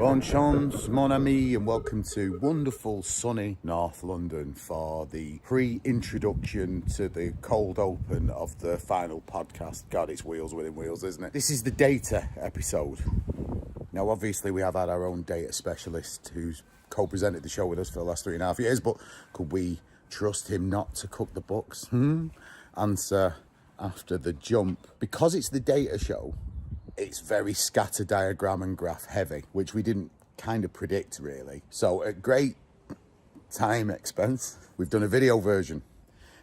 Bon chance, mon ami, and welcome to wonderful sunny North London for the pre-introduction to the cold open of the final podcast. God, it's wheels within wheels, isn't it? This is the data episode. Now, obviously, we have had our own data specialist who's co-presented the show with us for the last 3.5 years, but could we trust him not to cook the books? Answer after the jump. Because it's the data show, it's very scatter diagram and graph heavy, which we didn't kind of predict really. So at great time expense, we've done a video version.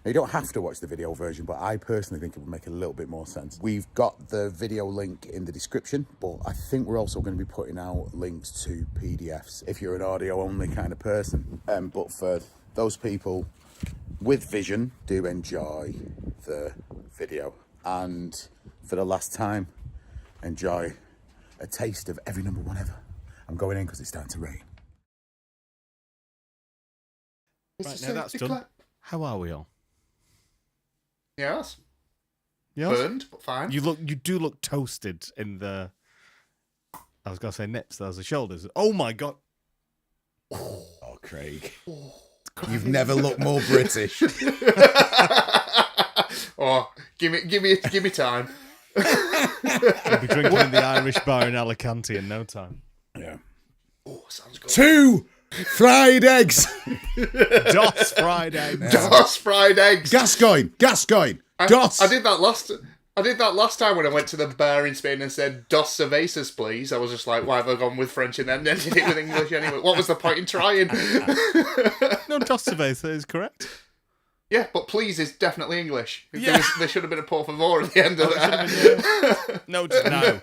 Now, you don't have to watch the video version, but I personally think it would make a little bit more sense. We've got the video link in the description, but I think we're also going to be putting out links to PDFs if you're an audio only kind of person. But for those people with vision, do enjoy the video. And for the last time, enjoy a taste of every number one ever. I'm going in because it's starting to rain. Right, now that's done. How are we all? Yes. Yes? Burned, but fine. You do look toasted in the. I was gonna say nips. Those the shoulders. Oh my god! Oh, Craig, you've never looked more British. Oh, give me time. You'll be drinking in the Irish bar in Alicante in no time. Yeah. Oh, sounds good. 2 fried eggs. Dos fried eggs. Dos fried eggs. Gascoigne. Dos. I did that last time when I went to the bar in Spain and said dos cervezas, please. I was just like, why have I gone with French and then ended it with English anyway? What was the point in trying? No, dos cerveza is correct. Yeah, but please is definitely English. Yeah. There should have been a por favor at the end of that. No, just no.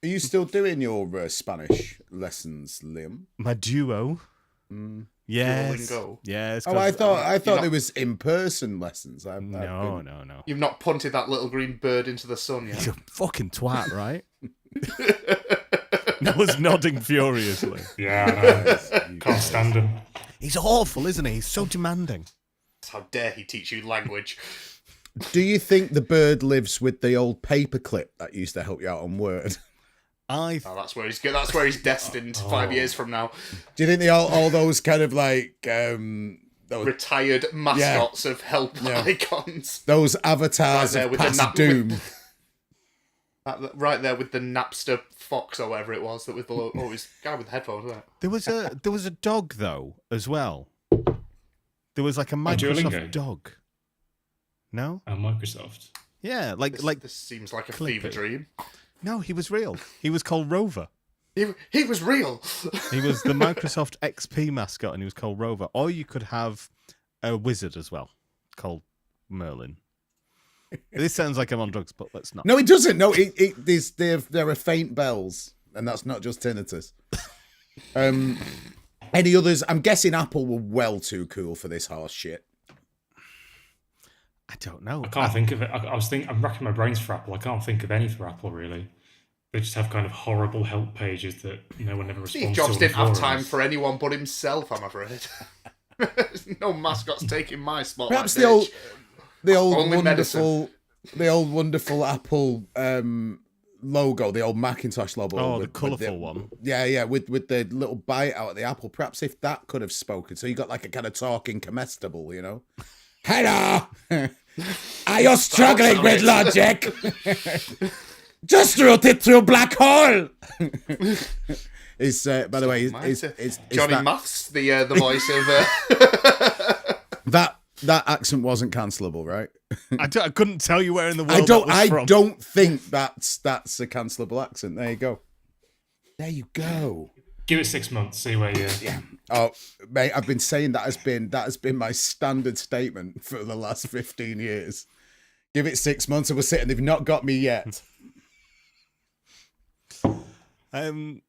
Are you still doing your Spanish lessons, Liam? My duo. Yes. Duolingo. Yes. Oh, I thought there was in-person lessons. No. You've not punted that little green bird into the sun yet. You're a fucking twat, right? Noah's nodding furiously. Yeah, no, can't stand him. He's awful, isn't he? He's so demanding. How dare he teach you language? Do you think the bird lives with the old paperclip that used to help you out on Word? Oh, that's where he's destined 5 years from now. Do you think all those kind of like those retired mascots of help icons? Those avatars of past doom. Right there with the Napster Fox or whatever it was that with the always guy with the headphones, wasn't it? There was a dog though as well. There was like a Microsoft dog. No? Microsoft. Yeah, like this seems like a fever dream. No, he was real. He was called Rover. He was real. He was the Microsoft XP mascot, and he was called Rover. Or you could have a wizard as well, called Merlin. This sounds like I'm on drugs, but let's not. No, it doesn't. No, there are faint bells, and that's not just tinnitus. Any others? I'm guessing Apple were well too cool for this horse shit. I don't know. I can't think of it. I'm racking my brains for Apple. I can't think of any for Apple, really. They just have kind of horrible help pages that no one ever responds to. Steve Jobs didn't have time for anyone but himself, I'm afraid. No mascot's taking my spot. Perhaps the old wonderful Apple logo, the old Macintosh logo. Oh, the colourful one. Yeah, with the little bite out of the apple. Perhaps if that could have spoken, so you got like a kind of talking comestible, you know. Hello, are you struggling with logic? Just root it through a black hole. Is by the way, is Johnny that... Maths the voice of that accent wasn't cancelable, right? I couldn't tell you where in the world I don't think that's a cancelable accent. There you go. There you go. Give it 6 months, see where you. Yeah. Oh, mate, I've been saying that has been my standard statement for the last 15 years. Give it 6 months, and we're sitting. They've not got me yet. Oh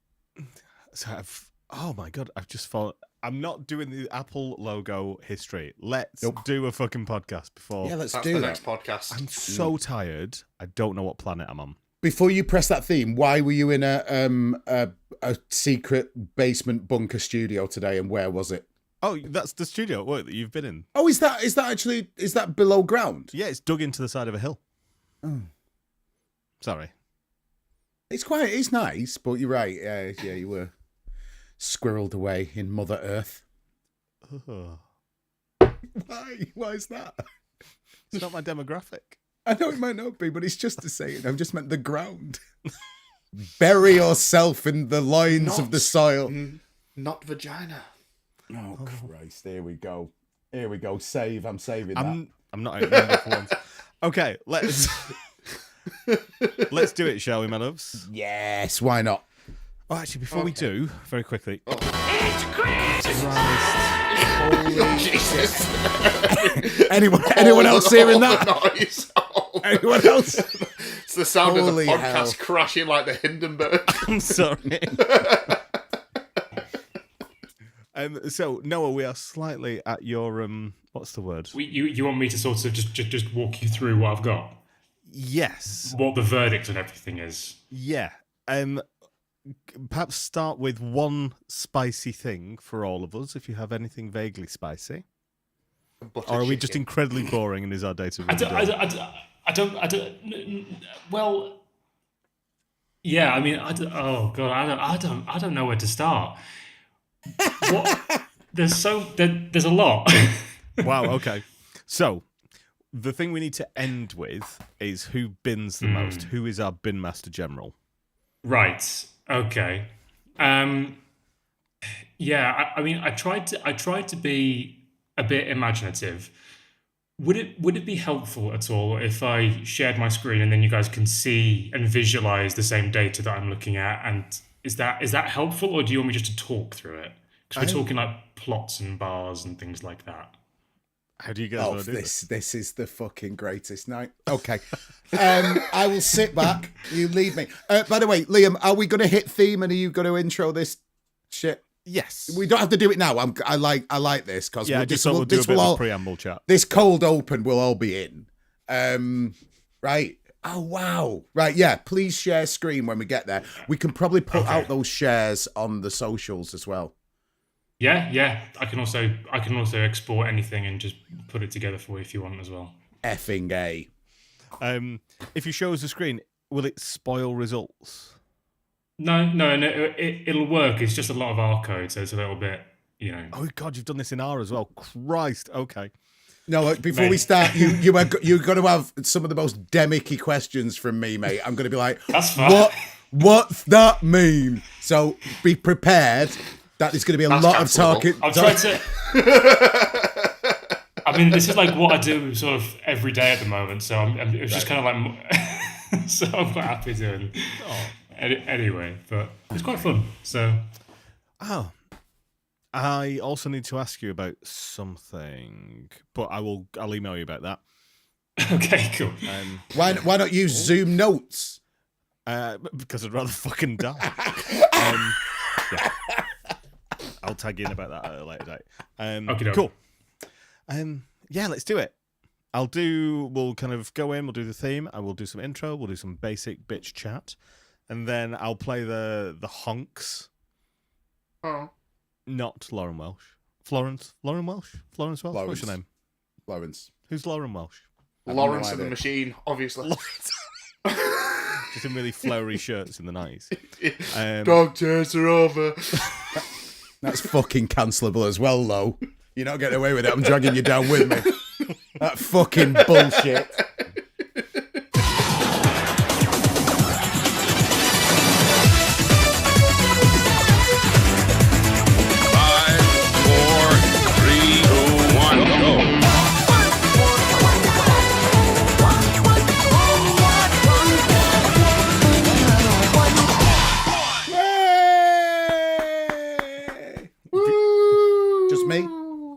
my god! I've just thought I'm not doing the Apple logo history. Let's do a fucking podcast before. Yeah, let's That's do the that. next podcast. I'm so tired. I don't know what planet I'm on. Before you press that theme, why were you in a secret basement bunker studio today, and where was it? Oh, that's the studio at work that you've been in. Oh, is that below ground? Yeah, it's dug into the side of a hill. Oh. Sorry. It's nice, but you're right. Yeah, you were. squirreled away in Mother Earth. Oh, Why? Why is that? it's not my demographic. I know it might not be, but it's just a saying. I've just meant the ground. Bury yourself in the loins of the soil. Not vagina. Oh, Christ. Here we go. Here we go. Save. I'm saving that. I'm not outnumbered for once. Okay, let's do it, shall we, my loves? Yes, why not? Oh, actually, before we do, very quickly. It's Christ! Holy Jesus. anyone else hearing All that? the noise. Anyone else? It's the sound of the Holy podcast hell. crashing like the Hindenburg. I'm sorry. So, Noah, we are slightly at your, what's the word? You want me to sort of just walk you through what I've got? Yes. What the verdict on everything is? Yeah. Perhaps start with one spicy thing for all of us, if you have anything vaguely spicy. Butter Or are we chicken. just incredibly boring and is our data I don't. Well, yeah. I mean, oh god, I don't know where to start. What? There's a lot. Wow, okay. So, the thing we need to end with is who bins the most. Who is our bin master general? Right. Okay. Yeah. I mean, I tried to be a bit imaginative. Would it be helpful at all if I shared my screen and then you guys can see and visualize the same data that I'm looking at? And is that helpful, or do you want me just to talk through it? Because we're talking like plots and bars and things like that. How do you guys want to do this? This is the fucking greatest night. Okay. I will sit back. You lead me. By the way, Liam, are we going to hit theme and are you going to intro this shit? Yes. We don't have to do it now. I like this because Yeah, just so we'll do a bit of a preamble chat. This cold open will all be in. Right. Oh wow. Right. Yeah. Please share screen when we get there. We can probably put out those shares on the socials as well. Yeah. I can also export anything and just put it together for you if you want as well. Effing A. If you show us the screen, will it spoil results? No, it'll work. It's just a lot of R code, so it's a little bit, Oh God, you've done this in R as well. Christ. Okay. No, before we start, you're going to have some of the most demicky questions from me, mate. I'm going to be like, That's fine. What's that mean? So be prepared. That is going to be a lot of talking. I'm trying to. I mean, this is like what I do sort of every day at the moment, so it's just kind of like. So I'm quite happy doing. Anyway, but it's quite fun. So. Oh. I also need to ask you about something, but I'll email you about that. Okay, cool. Why not use Zoom Notes? Because I'd rather fucking die. Yeah. I'll tag in about that at a later date. Okay, cool. Yeah, let's do it. We'll kind of go in, we'll do the theme, I will do some intro, we'll do some basic bitch chat, and then I'll play the honks. Oh. Not Lauren Welsh. Florence Welsh? Florence Welsh? What's your name? Lawrence. Who's Lauren Welsh? Lawrence and the Machine, obviously. Just in really flowery shirts in the 90s. Dog days are over. That's fucking cancelable as well, though. You're not getting away with it. I'm dragging you down with me. That fucking bullshit. 5, 4, 3, 2, 1, go. Just me?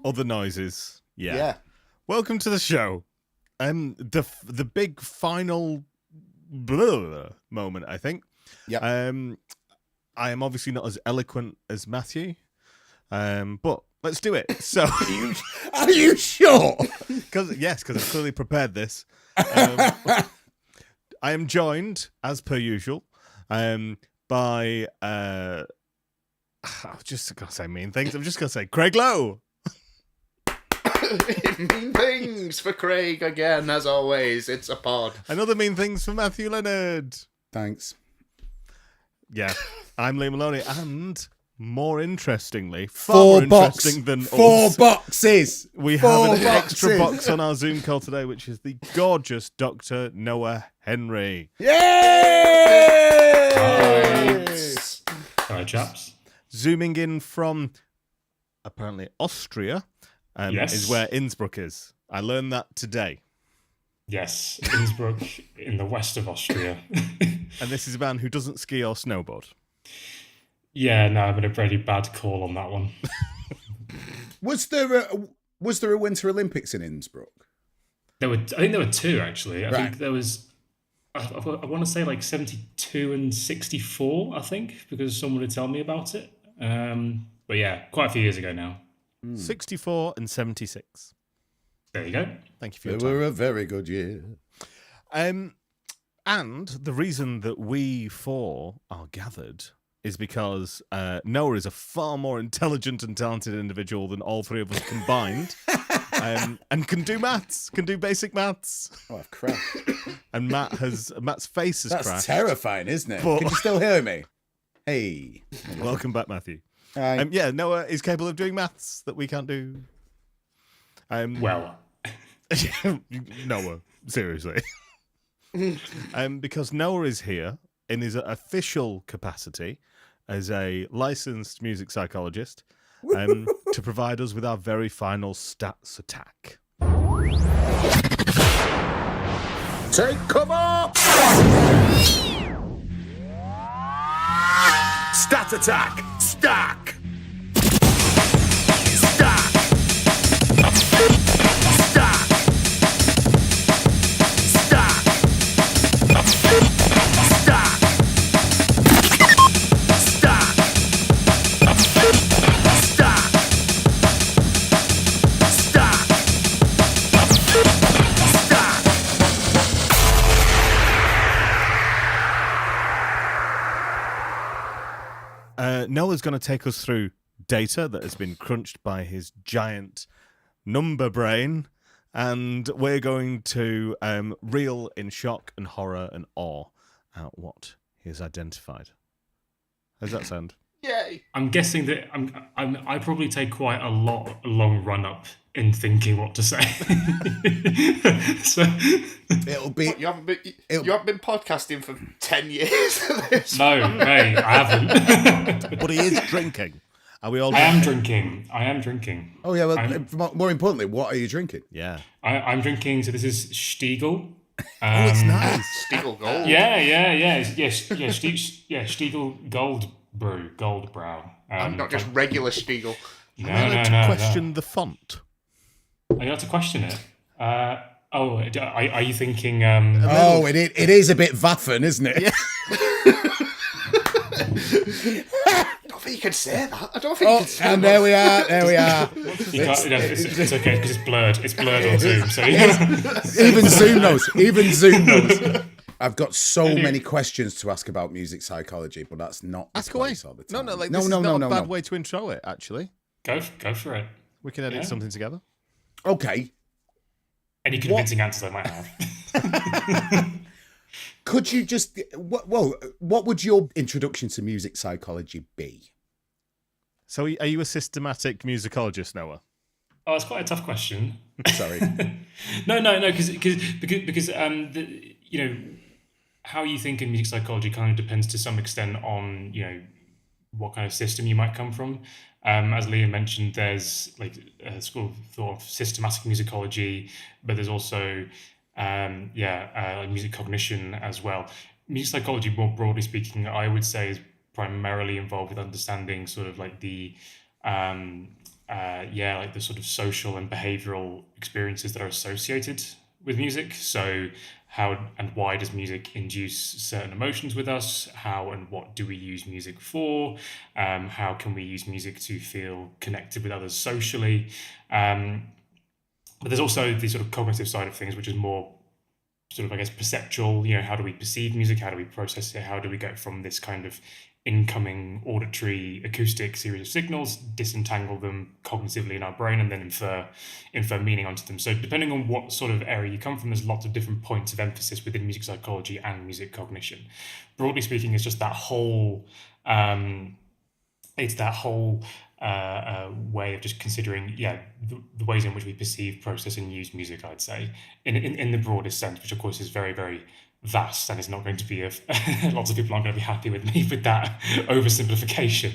Other noises. Yeah. Welcome to the show. The big final moment, I think. Yeah. I am obviously not as eloquent as Matthew, but let's do it. So, Are you sure? because I've clearly prepared this. I am joined, as per usual, by I'm just gonna say mean things. I'm just gonna say Craig Lowe. Mean things for Craig again, as always. It's a pod. Another mean things for Matthew Leonard. Thanks. Yeah, I'm Liam Maloney, and more interestingly, far more interesting than Four us, boxes. we Four have an extra boxes. box on our Zoom call today, which is the gorgeous Dr. Noah Henry. Yay! Hi, chaps. Zooming in from apparently Austria, Yes. is where Innsbruck is. I learned that today. Yes, Innsbruck in the west of Austria. And this is a man who doesn't ski or snowboard. Yeah, no, I made a pretty bad call on that one. Was there a Winter Olympics in Innsbruck? I think there were two actually. I Right. think there was. I want to say like 72 and 64. I think because someone had told me about it. But yeah, quite a few years ago now. 64 and 76. There you go. Thank you for They your time. were a very good year. And the reason that we four are gathered is because Noah is a far more intelligent and talented individual than all three of us combined, and can do maths, can do basic maths. Oh, I've crashed. And Matt's face has That's crashed. terrifying, isn't it? But- Can you still hear me? Hey. Welcome back, Matthew. Hi. Yeah, Noah is capable of doing maths that we can't do. Well, Noah, seriously. Because Noah is here in his official capacity as a licensed music psychologist to provide us with our very final stats attack. Take cover! Stat attack! Stack! Stack! Stack! Stack! Stack! Stack! Stack! Stack! Noah's going to take us through data that has been crunched by his giant number brain, and we're going to reel in shock and horror and awe at what he has identified. How does that sound? Yay! I'm guessing that I probably take quite a long run up in thinking what to say. So It'll be. What, you haven't been podcasting for 10 years. no, hey, I haven't. But he is drinking. Are we all I am drinking? drinking. Oh yeah. Well, I'm- more importantly, what are you drinking? Yeah. I'm drinking. So this is Stiegel. Oh, it's nice. Stiegel Gold. Yeah. Stiegel Gold Brow. Not just regular Stiegel. No, I like to question the font. No. You have to question it. Are you thinking? Oh, it is a bit Waffen, isn't it? Yeah. I don't think you can say that. I don't think you can say And that. there we are. There we are. You can't, it's okay because it's blurred. It's blurred on Zoom. So Even Zoom knows. Even Zoom knows. I've got so many questions to ask about music psychology, but that's not the Ask away. place all the No, time. this is not a bad way to intro it, actually. go for it. We can edit Yeah. something together. Okay. Any convincing answers I might have. Could you just what would your introduction to music psychology be? So are you a systematic musicologist, Noah? Oh, it's quite a tough question. Sorry. No, because how you think in music psychology kind of depends to some extent on what kind of system you might come from. As Liam mentioned, there's like a school of thought of systematic musicology, but there's also music cognition as well. Music psychology, more broadly speaking, I would say is primarily involved with understanding sort of like the the sort of social and behavioral experiences that are associated with music. So how and why does music induce certain emotions with us? How and what do we use music for? How can we use music to feel connected with others socially? But there's also the sort of cognitive side of things, which is more sort of, I guess, perceptual. How do we perceive music? How do we process it? How do we go from this kind of incoming auditory acoustic series of signals, disentangle them cognitively in our brain, and then infer meaning onto them? So depending on what sort of area you come from, there's lots of different points of emphasis within music psychology and music cognition. Broadly speaking, it's just that whole it's that whole way of just considering, the ways in which we perceive, process, and use music. I'd say, in the broadest sense, which of course is very, very vast, and is not going to be lots of people aren't going to be happy with me with that oversimplification.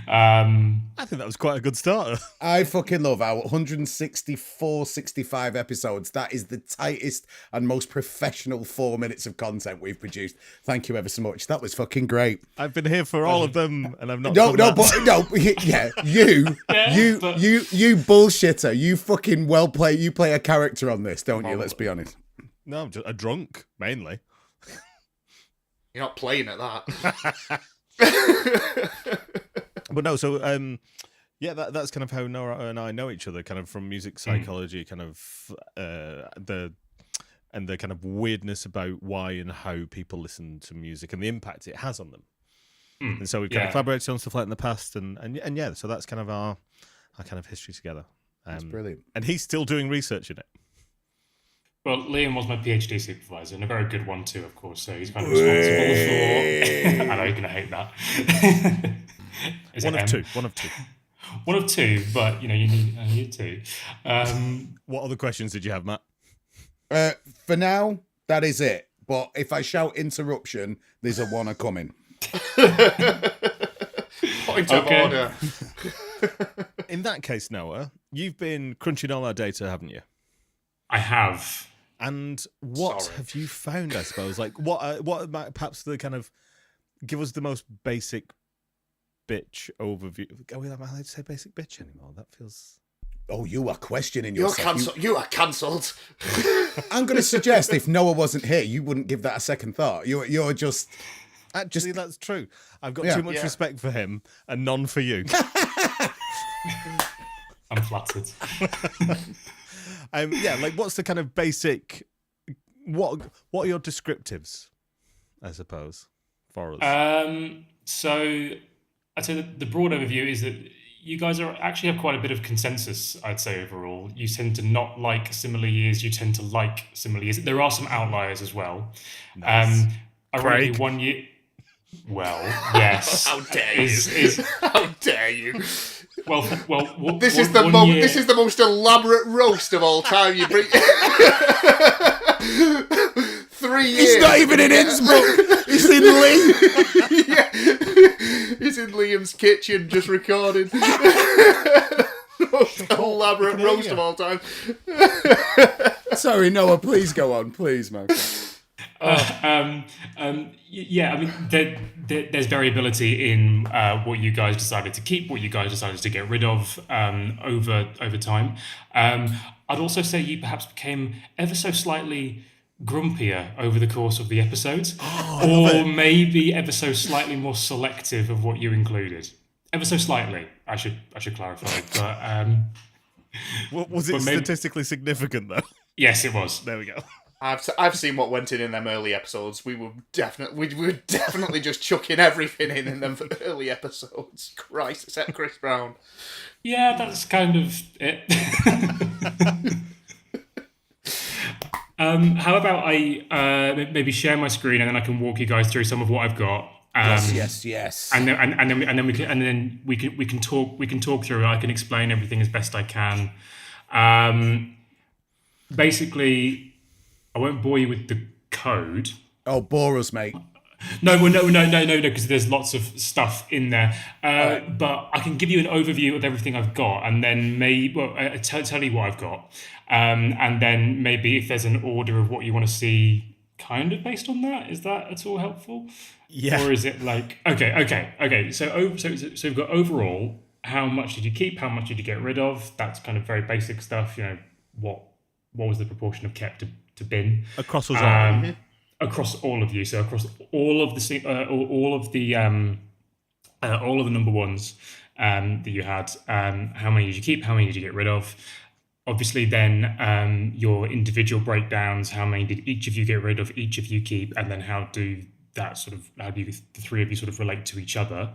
I think that was quite a good starter. I fucking love our 164, 65 episodes. That is the tightest and most professional 4 minutes of content we've produced. Thank you ever so much. That was fucking great. I've been here for all of them, and I've not. No, done that. yeah, you bullshitter. You fucking you play a character on this, don't you? Let's be honest. No, I'm just a drunk mainly. You're not playing at that. But no, so that's kind of how Nora and I know each other, kind of from music psychology, kind of the kind of weirdness about why and how people listen to music and the impact it has on them. And so we've kind of collaborated on stuff like that in the past, and yeah, so that's kind of our kind of history together. That's brilliant. And he's still doing research in it. Well, Liam was my PhD supervisor, and a very good one too, of course. So he's kind of responsible for. I know you're going to hate that. One of two. One of two, but you need two. What other questions did you have, Matt? For now, that is it. But if I shout interruption, there's a one coming. Point of order. In that case, Noah, you've been crunching all our data, haven't you? I have. And what have you found, I suppose? Like, what might perhaps the kind of give us the most basic bitch overview? Are we not allowed to say basic bitch anymore? That feels. Oh, you are questioning yourself. You are cancelled. I'm going to suggest if Noah wasn't here, you wouldn't give that a second thought. You're just. Actually, that's true. I've got too much respect for him and none for you. I'm flattered. Like what's the kind of basic? What are your descriptives? I suppose for us. So I'd say that the broad overview is that you guys actually have quite a bit of consensus. I'd say overall, you tend to not like similar years. You tend to like similar years. There are some outliers as well. Nice. Ironically, 1 year. Well, yes. How dare you? How dare you? Well. This is the most elaborate roast of all time. You bring 3 years. He's not even in Innsbruck. He's in Lee. Yeah. He's in Liam's kitchen just recording. Most elaborate roast of all time. Sorry, Noah. Please go on, please, man. Yeah, I mean, there's variability in what you guys decided to keep, what you guys decided to get rid of over time. I'd also say you perhaps became ever so slightly grumpier over the course of the episodes, or maybe ever so slightly more selective of what you included. Ever so slightly, I should clarify. But was it statistically significant though? Yes, it was. There we go. I've seen what went in them early episodes. We were definitely just chucking everything in them early episodes. Christ, except Chris Brown. Yeah, that's kind of it. How about I maybe share my screen and then I can walk you guys through some of what I've got. Yes. And then we can talk through it. I can explain everything as best I can. Basically, I won't bore you with the code. Oh, bore us, mate. No, because there's lots of stuff in there. But I can give you an overview of everything I've got, and then tell you what I've got, and then maybe if there's an order of what you want to see, kind of based on that. Is that at all helpful? Yeah. Or is it like okay? So we've got overall. How much did you keep? How much did you get rid of? That's kind of very basic stuff. You know, what was the proportion of kept to bin across us all? Across all of you, so across all of the number ones that you had. How many did you keep? How many did you get rid of? Obviously, then your individual breakdowns. How many did each of you get rid of? Each of you keep, and then how do the three of you sort of relate to each other?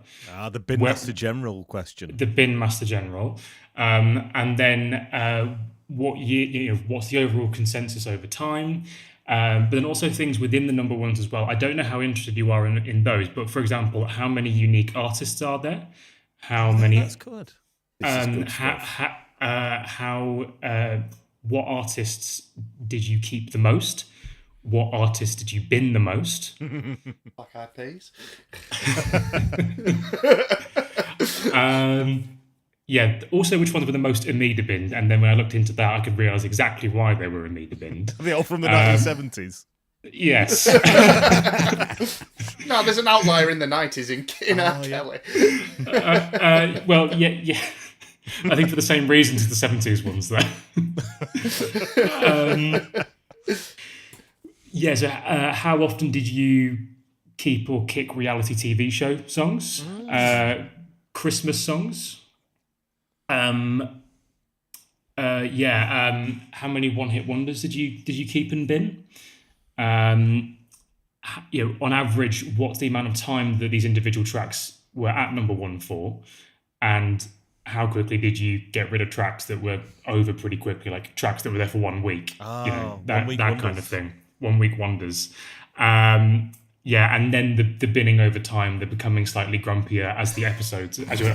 The bin master general question. The bin master general, and then what year? What's the overall consensus over time? But then also things within the number ones as well. I don't know how interested you are in those, but for example, how many unique artists are there? how many That's good. This is good how what artists did you keep the most? What artists did you bin the most? Black Eyed Peas. Yeah. Also, which ones were the most Amida binned? And then when I looked into that, I could realise exactly why they were Amida binned. Are they all from the 1970s? Yes. No, there's an outlier in the 90s in R. Kelly. Well, yeah. I think for the same reasons as the 70s ones, though. Yeah, so how often did you keep or kick reality TV show songs? Christmas songs? How many one-hit wonders did you keep and bin? On average, what's the amount of time that these individual tracks were at number one for? And how quickly did you get rid of tracks that were over pretty quickly, like tracks that were there for 1 week? That kind of thing. 1 week wonders. And then the binning over time, the becoming slightly grumpier as you went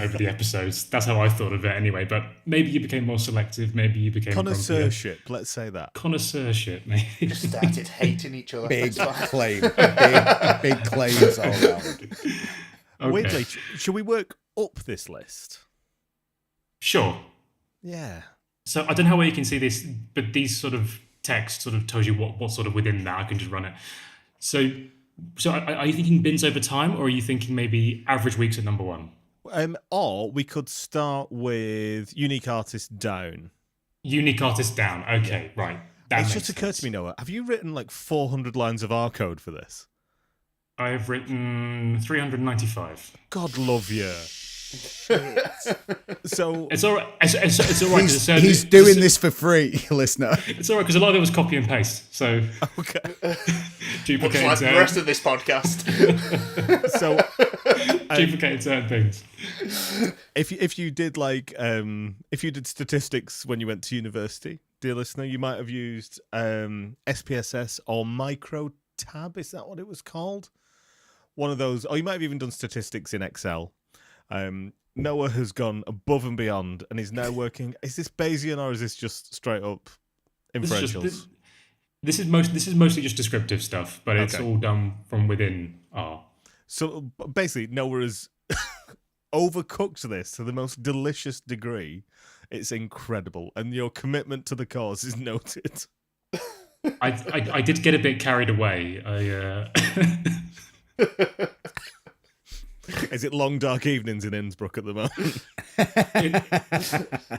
over the episodes. That's how I thought of it anyway. But maybe you became more selective. Maybe you became Connoisseurship, let's say that. Connoisseurship, maybe. Just started hating each other. Big That's fine. claim. Big claims all around. Okay. Weirdly, should we work up this list? Sure. Yeah. So I don't know how well you can see this, but these sort of text sort of tells you what's sort of within that. I can just run it. So are you thinking bins over time, or are you thinking maybe average weeks at number one? Or we could start with unique artist down. Unique artist down. Okay, right. That It's makes just occurred sense. to me, Noah. Have you written like 400 lines of R code for this? I've written 395. God love you. So It's all right. It's all right. He's doing this for free, listener. It's all right because a lot of it was copy and paste. So okay. duplicating Like the rest of this podcast. So duplicating certain things. if you did if you did statistics when you went to university, dear listener, you might have used SPSS or microtab. Is that what it was called? One of those. Or you might have even done statistics in Excel. Noah has gone above and beyond and is now working. Is this Bayesian or is this just straight up inferentials? This is mostly just descriptive stuff, but it's Okay. all done from within R. So basically, Noah has overcooked this to the most delicious degree. It's incredible, and your commitment to the cause is noted. I did get a bit carried away. Is it long dark evenings in Innsbruck at the moment?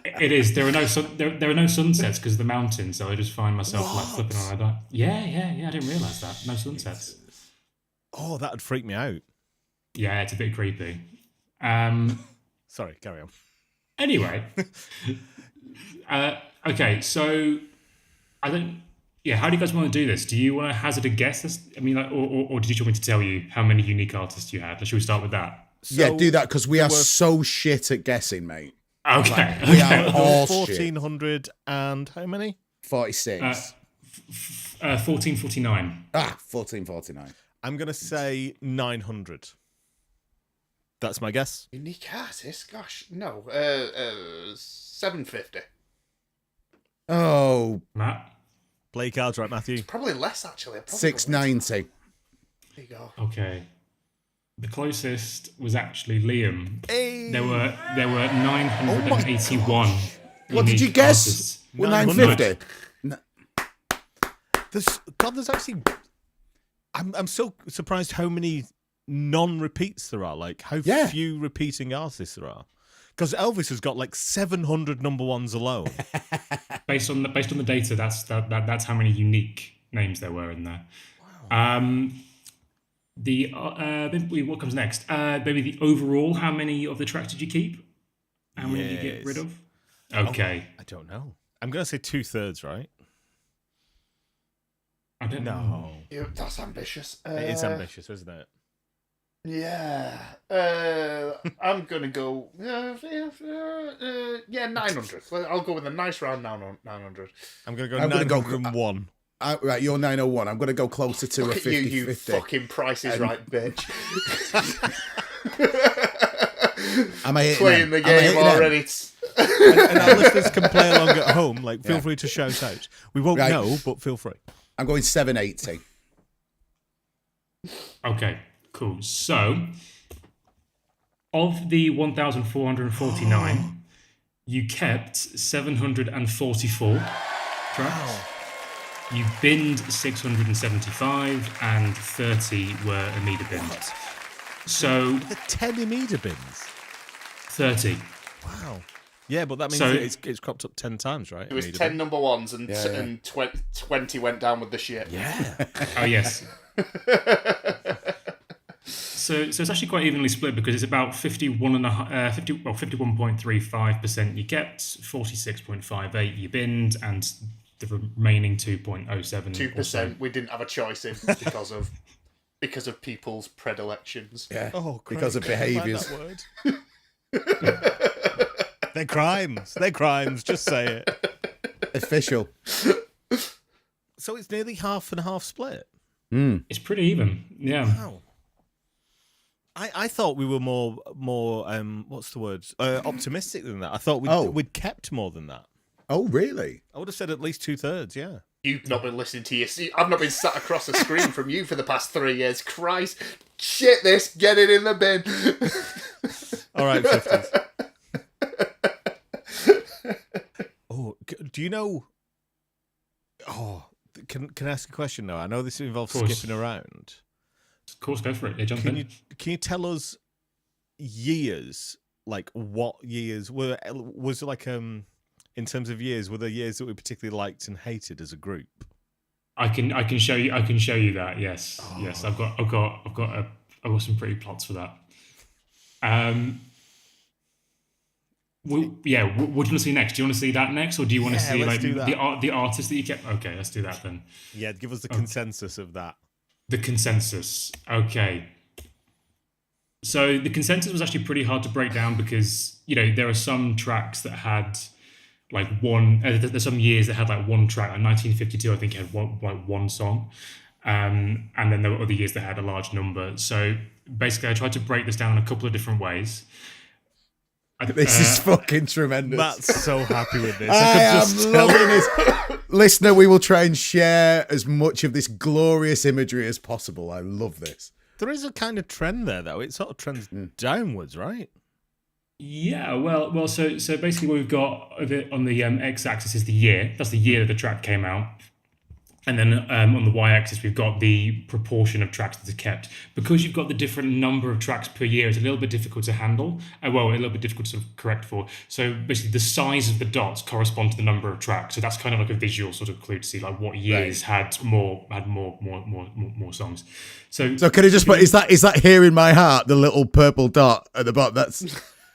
It is. There are no sunsets because of the mountains, so I just find myself like flipping on like that. Yeah. I didn't realise that. No sunsets. Oh, that'd freak me out. Yeah, it's a bit creepy. Sorry, carry on. Anyway, okay. So I don't. Yeah, how do you guys want to do this? Do you want to hazard a guess? I mean, or did you want me to tell you how many unique artists you had? Should we start with that? Yeah, do that because we are so shit at guessing, mate. Okay. We are all shit. 1,400 and how many? 46. 1449. 1449. I'm going to say 900. That's my guess. Unique artist? Gosh, no. 750. Oh, Matt? Play cards, right, Matthew? Probably less, actually. 690. There you go. Okay. The closest was actually Liam. Hey. There were 981. What did you unique guess? artists. 950. There's actually... I'm so surprised how many non-repeats there are. Like, how few repeating artists there are. Because Elvis has got like 700 number ones alone. Based on the data, that's how many unique names there were in there. Wow. What comes next? Maybe the overall. How many of the tracks did you keep? How many did you get rid of? Okay. I don't know. I'm going to say 2/3, right? I don't know. Yeah, that's ambitious. It is ambitious, isn't it? Yeah. I'm going to go... 900. I'll go with a nice round 900. I'm going to go I'm gonna go- 901. Right, you're 901. I'm going to go closer to Look a at you, 50-50. you fucking Price is Right bitch. Am I hitting playing them? the Am I game hitting them? already. And our listeners can play along at home. Like, feel free to shout out. We won't Right. know, but feel free. I'm going 780. Okay, cool. So, of the 1,449, you kept 744 tracks. You binned 675, and 30 were Amida bins. So, The 10 Amida bins. 30. Wow. Yeah, but that means So- that it's cropped up 10 times, right? It was Amida 10 bin? number ones and, Yeah, yeah. and 20 went down with the shit. Yeah. Oh, yes. So it's actually quite evenly split because it's about 51.35% you kept, 46.58 you binned, and the remaining 2.07 2%. We didn't have a choice in because of people's predilections. Yeah. Oh, because of Craig, I like behaviours. that word. They're crimes. They're crimes. Just say it. Official. So it's nearly half and half split. It's pretty even. Yeah. Wow. I thought we were more what's the word? Optimistic than that. I thought we'd kept more than that. Oh, really? I would have said at least 2/3. Yeah. You've not been listening to your... I've not been sat across the screen from you for the past 3 years. Christ. Shit this. Get it in the bin. All right, 50s. Oh, do you know? Oh, can I ask a question now? I know this involves Of course. skipping around. Of course, go for it. Yeah, jump Can in. you tell us years? Like what years was like in terms of years? Were there years that we particularly liked and hated as a group? I can show you. I can show you that. Yes. Yes. I've got some pretty plots for that. Well, yeah. What do you want to see next? Do you want to see that next, or do you want to Yeah, see let's like do that. the artist that you kept? Okay, let's do that then. Yeah, give us the consensus of that. The consensus. Okay. So the consensus was actually pretty hard to break down because, there are some tracks that had like one, there's some years that had like one track. Like 1952, I think had one song. And then there were other years that had a large number. So basically I tried to break this down in a couple of different ways. This is fucking tremendous. Matt's so happy with this. I could am just tell. loving this. Listener, we will try and share as much of this glorious imagery as possible. I love this. There is a kind of trend there, though. It sort of trends downwards, right? Yeah, well. So basically, what we've got on the x-axis is the year. That's the year that the track came out, and then on the y-axis we've got the proportion of tracks that are kept. Because you've got the different number of tracks per year, it's a little bit difficult to handle. A little bit difficult to sort of correct for. So basically, the size of the dots correspond to the number of tracks. So that's kind of like a visual sort of clue to see like what years had more songs. So can I just put, is that here in my heart, the little purple dot at the bottom? That's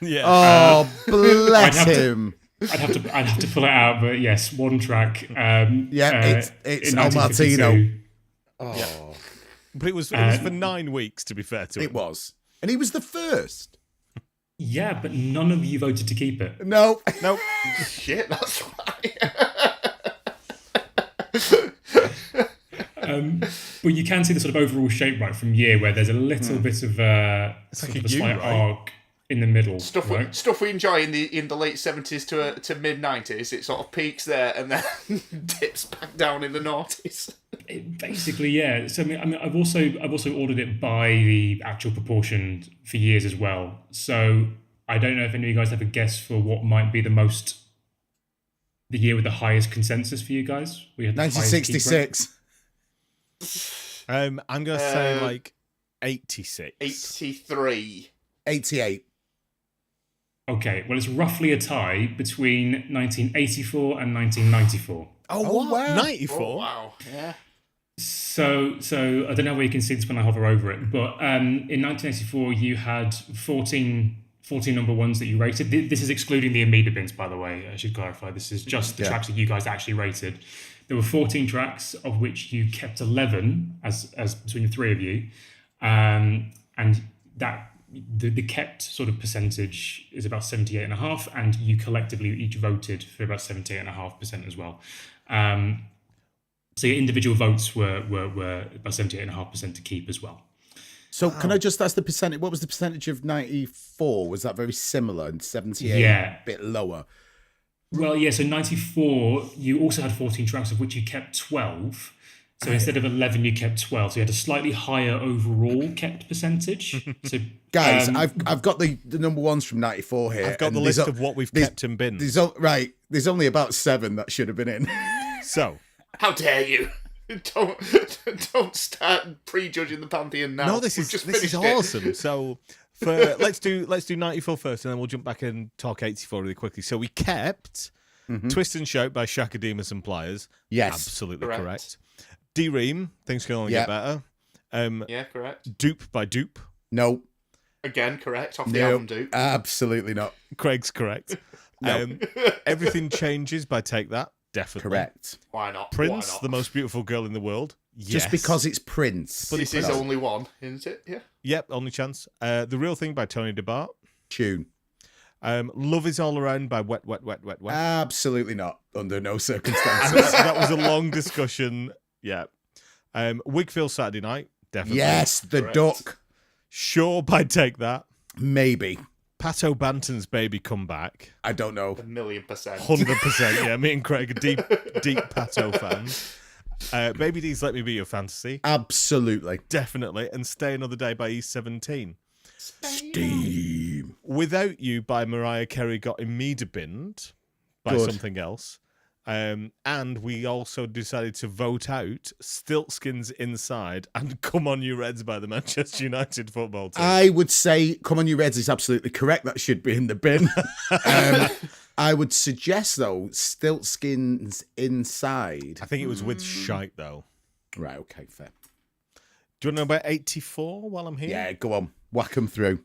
Yeah. oh bless him. I'd have to pull it out, but yes, one track. It's in El 1952. Martino. Oh. But it was for 9 weeks, to be fair to him. It was. And he was the first. Yeah, but none of you voted to keep it. No. Nope. Shit, that's why. But you can see the sort of overall shape right from year where there's a little bit of a like a U, slight right? arc in the middle. Stuff we enjoy in the late 70s to mid 90s. It sort of peaks there and then dips back down in the noughties. Basically, yeah. So I mean, I've also ordered it by the actual proportion for years as well. So I don't know if any of you guys have a guess for what might be the year with the highest consensus for you guys. We had the highest keep rate. 1966. I'm going to say like 86. 83. 88. Okay, well, it's roughly a tie between 1984 and 1994. Oh, what? wow. 94? Oh, wow. Yeah. So I don't know where you can see this when I hover over it, but in 1984 you had 14 number ones that you rated. This is excluding the Amida bins, by the way. I should clarify. This is just the tracks that you guys actually rated. There were 14 tracks, of which you kept 11 as between the three of you, and that the kept sort of percentage is about 78.5%, and you collectively each voted for about 78.5% as well. So your individual votes were about 78.5% to keep as well. So can I just ask the percentage? What was the percentage of 94? Was that very similar, and 78 Yeah. a bit lower? Well, yeah, so 94, you also had 14 tracks, of which you kept 12. So instead of 11, you kept 12. So you had a slightly higher overall kept percentage. So, Guys, I've got the number ones from 94 here. I've got and the list of what we've kept in bins. There's only about 7 that should have been in. So, How dare you? Don't start prejudging the Pantheon now. no, this We've is just this is finished it. awesome. So, let's do 94 first, and then we'll jump back and talk 84 really quickly. So we kept Twist and Shout by Shaka Demus and Pliers. Yes. Absolutely Correct. correct. D-Ream, Things Can Only Get Better. Yeah, correct. Dupe by Dupe. No. Again, correct. Off the No. album, Duke. Absolutely not. Craig's correct. Everything Changes by Take That. Definitely. Correct. Why not? Prince, Why not? The Most Beautiful Girl in the World. Yes. Just because it's Prince. But This is only one, isn't it? Yeah. Yep, only chance. The Real Thing by Tony DeBart. Tune. Love Is All Around by Wet, Wet, Wet, Wet, Wet. Absolutely not. Under no circumstances. That was a long discussion. Yeah. Wigfield Saturday Night. Definitely. Yes, the Correct. duck. Sure by Take That. Maybe. Pat O'Banton's Baby Come Back. I don't know. 1,000,000%. 100%. Yeah, me and Craig are deep Pat O fans. Baby D's Let Me Be Your Fantasy. Absolutely. Definitely. And Stay Another Day by East 17. Steam. Without You by Mariah Carey got immediate binned by Good. something else. And we also decided to vote out Stiltskins Inside and Come On You Reds by the Manchester United football team. I would say Come On You Reds is absolutely correct. That should be in the bin. I would suggest, though, Stiltskins Inside. I think it was with Shite, though. Right, okay, fair. Do you want to know about 84 while I'm here? Yeah, go on. Whack them through.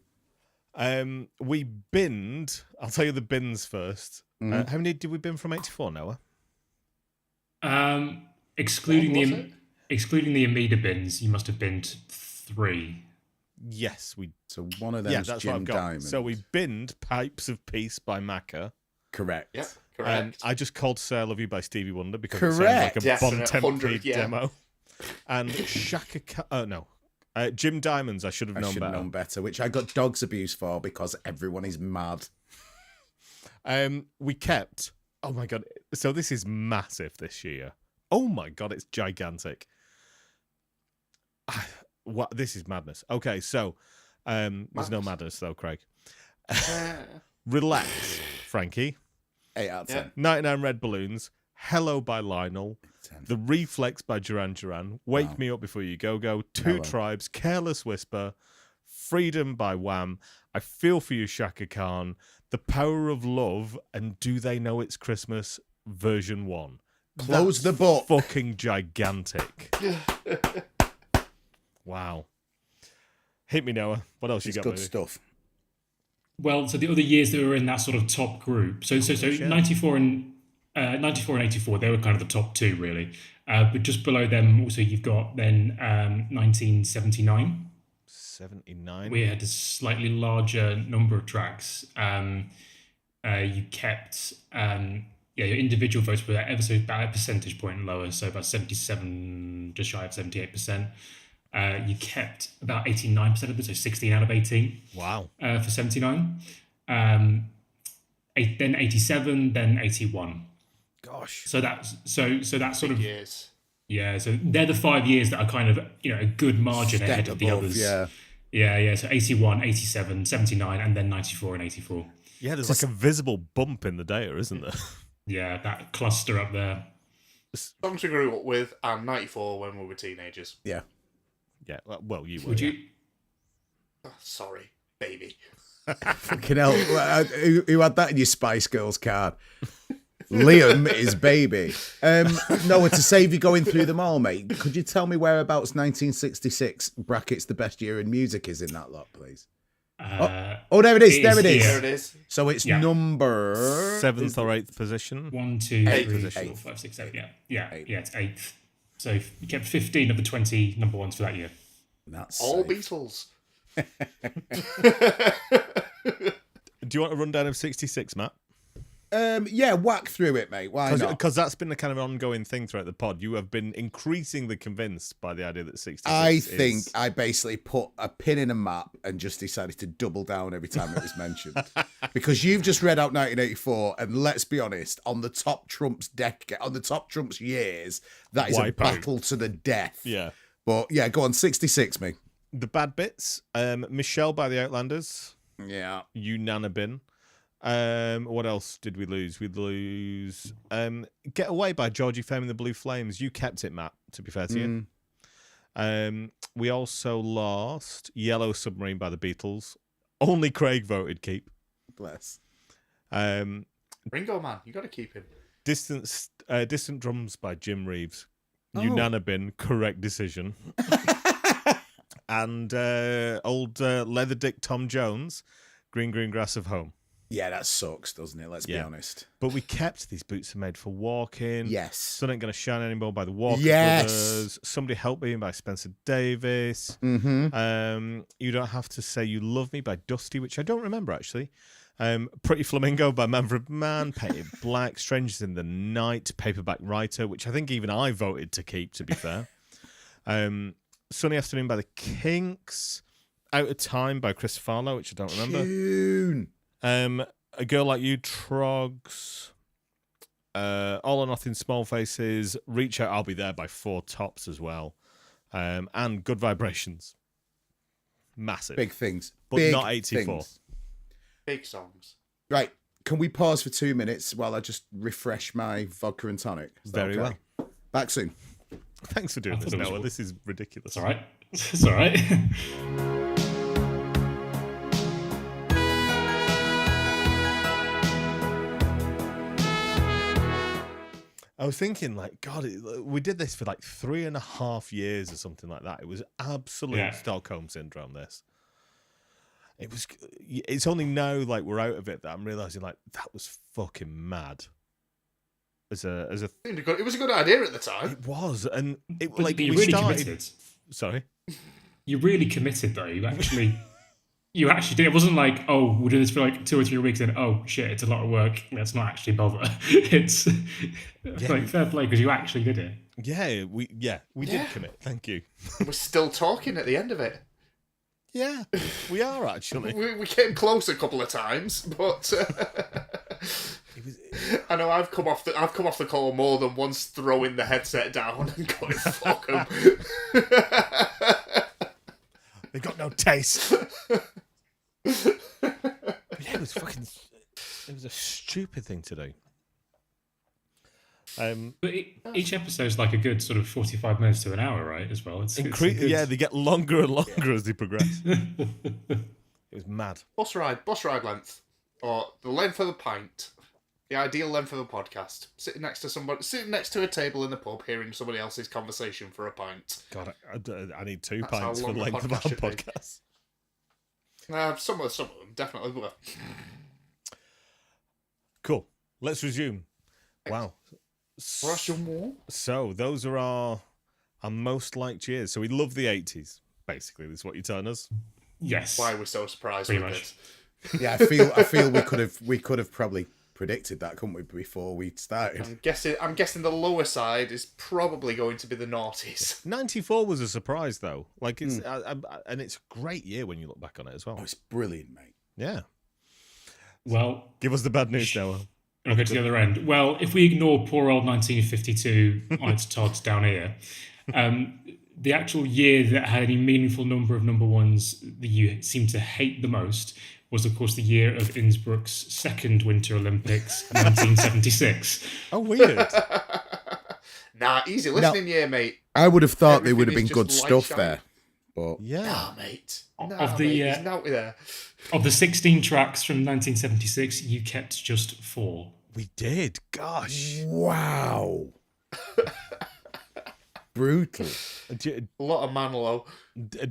We binned. I'll tell you the bins first. How many did we bin from 84, Noah? Excluding What was the it? excluding the Amida bins, you must have binned 3. Yes, we. So one of Yeah, them's that's what Jim I've got. Diamond. So we binned Pipes of Peace by Macca. Correct. Yep, correct. I just called Say I Love You by Stevie Wonder because it Correct. sounds like a Bon Definite, Tempe 100, yeah. demo. And Shaka no. Jim Diamonds, I should have I known should better. have known better, which I got dog's abuse for because everyone is mad. We kept. Oh my god! So this is massive this year. Oh my god, it's gigantic. What? This is madness. Okay, so there's no madness though, Craig. Relax, Frankie. 8 out of 10. 99 Red Balloons. Hello by Lionel. 10. The Reflex by Duran Duran. Wake Wow. Me Up Before You Go Go. Two Hello. Tribes. Careless Whisper. Freedom by Wham. I Feel For You, Shaka Khan. The Power of Love. And Do They Know It's Christmas? Version 1. Close That's the book. Fucking gigantic. Wow. Hit me, Noah. What else It's you got, good baby? stuff. Well, so the other years that were in that sort of top group, so 94 and 84, they were kind of the top two really. But just below them, also you've got then 1979. 79. We had a slightly larger number of tracks. You kept your individual votes were ever so about a percentage point lower, so about 77, just shy of 78%. You kept about 89% of them, so 16 out of 18. Wow. For 79. Then 87, then 81. Gosh. So that's sort of Years. yeah. So they're the 5 years that are kind of a good margin ahead Step of the above, others. yeah. Yeah. So 81, 87, 79, and then 94 and 84. Yeah, there's like a visible bump in the data, isn't there? Yeah, that cluster up there. Songs we grew up with, and 94 when we were teenagers. Yeah. Yeah, well, you were. Would yeah. you? Oh, sorry, baby. Fucking hell. Who had that in your Spice Girls card? Liam is baby. Noah, to save you going through them all, mate, could you tell me whereabouts 1966 brackets the best year in music is in that lot, please? Oh, there it is. There it is. There it is. So it's Yeah. number 7th or 8th position. 1, 2, Eighth. 3, 4, Eighth. 5, 6, 7. Yeah. Eighth. Yeah, it's 8th. So you kept 15 of the 20 number ones for that year. That's All safe. Beatles. Do you want a rundown of 66, Matt? Yeah, whack through it, mate. Why not? Because that's been the kind of ongoing thing throughout the pod. You have been increasingly convinced by the idea that 66 I think I basically put a pin in a map and just decided to double down every time it was mentioned. Because you've just read out 1984, and let's be honest, on the top Trump's years, that is a Wipeout. battle to the death. Yeah. But yeah, go on, 66, me. The bad bits. Michelle by the Outlanders. Yeah. Unanabin. What else did we lose? We lose Get Away by Georgie Fame and the Blue Flames. You kept it, Matt, to be fair to you. We also lost Yellow Submarine by the Beatles. Only Craig voted keep. Bless. Ringo, man, you got to keep him. Distant Drums by Jim Reeves. Unanabin, correct decision. And old Leather Dick Tom Jones, Green Green Grass of Home. Yeah, that sucks, doesn't it? Let's be honest. But we kept These Boots Are Made for Walking. Yes. Sun Ain't Gonna Shine Anymore by the Walker Yes. Brothers. Somebody Help Me by Spencer Davis. Mm-hmm. You Don't Have to Say You Love Me by Dusty, which I don't remember actually. Pretty Flamingo by Manfred Mann. Painted Black. Strangers in the Night. Paperback Writer, which I think even I voted to keep, to be fair. Sunny Afternoon by the Kinks. Out of Time by Chris Farlow, which I don't remember. Tune. A Girl Like You, Trogs, All or Nothing, Small Faces, Reach Out, I'll Be There by Four Tops as well, and Good Vibrations. Massive. Big things. But Big not 84. things. Big songs. Right. Can we pause for 2 minutes while I just refresh my vodka and tonic? Is that Very okay? well. Back soon. Thanks for doing this, Noah. This is ridiculous. It's all right. It's all right. I was thinking, like, God, we did this for like 3.5 years or something like that. It was absolute Stockholm syndrome, this. It's only now, like, we're out of it that I'm realising, like, that was fucking mad. It was a good idea at the time. It was, and it But like you we really started. committed. Sorry, You really committed, though. You actually did. It wasn't like, oh, we'll do this for like 2 or 3 weeks, and oh shit, it's a lot of work. Let's not actually bother. It's like fair play because you actually did it. Yeah, we did commit. Thank you. We're still talking at the end of it. Yeah, we are actually. We came close a couple of times, but I know I've come off the call more than once, throwing the headset down and going fuck 'em. They got no taste. Yeah, it was fucking. It was a stupid thing to do. But each episode's like a good sort of 45 minutes to an hour, right? As well. It's yeah, they get longer and longer as they progress. It was mad. Bus ride length, or the length of a pint. The ideal length of a podcast. Sitting next to a table in the pub, hearing somebody else's conversation for a pint. God, I need 2 That's pints how for the long length a of our podcast should be. podcast. Some of them definitely were. Cool. Let's resume. Wow. So those are our most liked years. So we love the 80s. Basically, that's what you're telling us. Yes. Why we're so surprised Pretty with much. this. Yeah, I feel we could have probably predicted that, couldn't we, before we started? I'm guessing the lower side is probably going to be the noughties. 94 was a surprise, though. Like it's and it's a great year when you look back on it as well. Oh, it's brilliant, mate. Yeah. Well, Give us the bad news, Noah. I'll go to the other end. Well, if we ignore poor old 1952 on its Todd's down here, the actual year that had any meaningful number of number ones that you seem to hate the most was, of course, the year of Innsbruck's second Winter Olympics, 1976. Oh, weird. Nah, easy listening year, mate. I would have thought there Everything would have been is good just stuff light there, but Yeah. Nah, mate. Of the, there's naughty there. Of the 16 tracks from 1976, you kept just 4. We did. Gosh. wow, brutal. Do A lot of Manilow.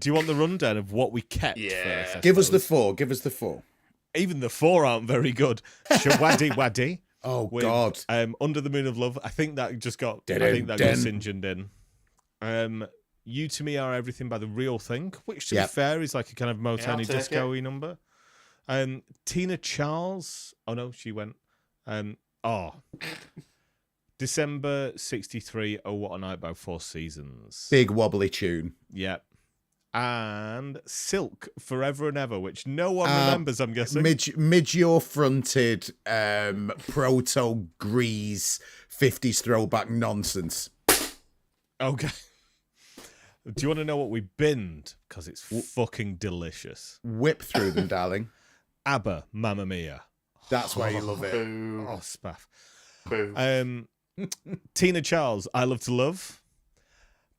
you want the rundown of what we kept Yeah. first? I Give us the suppose? 4. Even the 4 aren't very good. Shawaddy Waddy. Oh with, God. Under the Moon of Love. I think that got singeed in. You to Me Are Everything by The Real Thing, which to be fair is like a kind of Motown I'll take disco-y number. Tina Charles. Oh no, she went. Oh, December 63, Oh What a Night by Four Seasons. Big wobbly tune. Yep. And Silk, Forever and Ever, which no one remembers, I'm guessing. Mid-yaw fronted, proto-grease, 50s throwback nonsense. Okay. Do you want to know what we binned? Because it's fucking delicious. Whip through them, darling. ABBA, Mamma Mia. That's why you love it. Boo. Oh, spaff. Boo. Tina Charles, I Love to Love.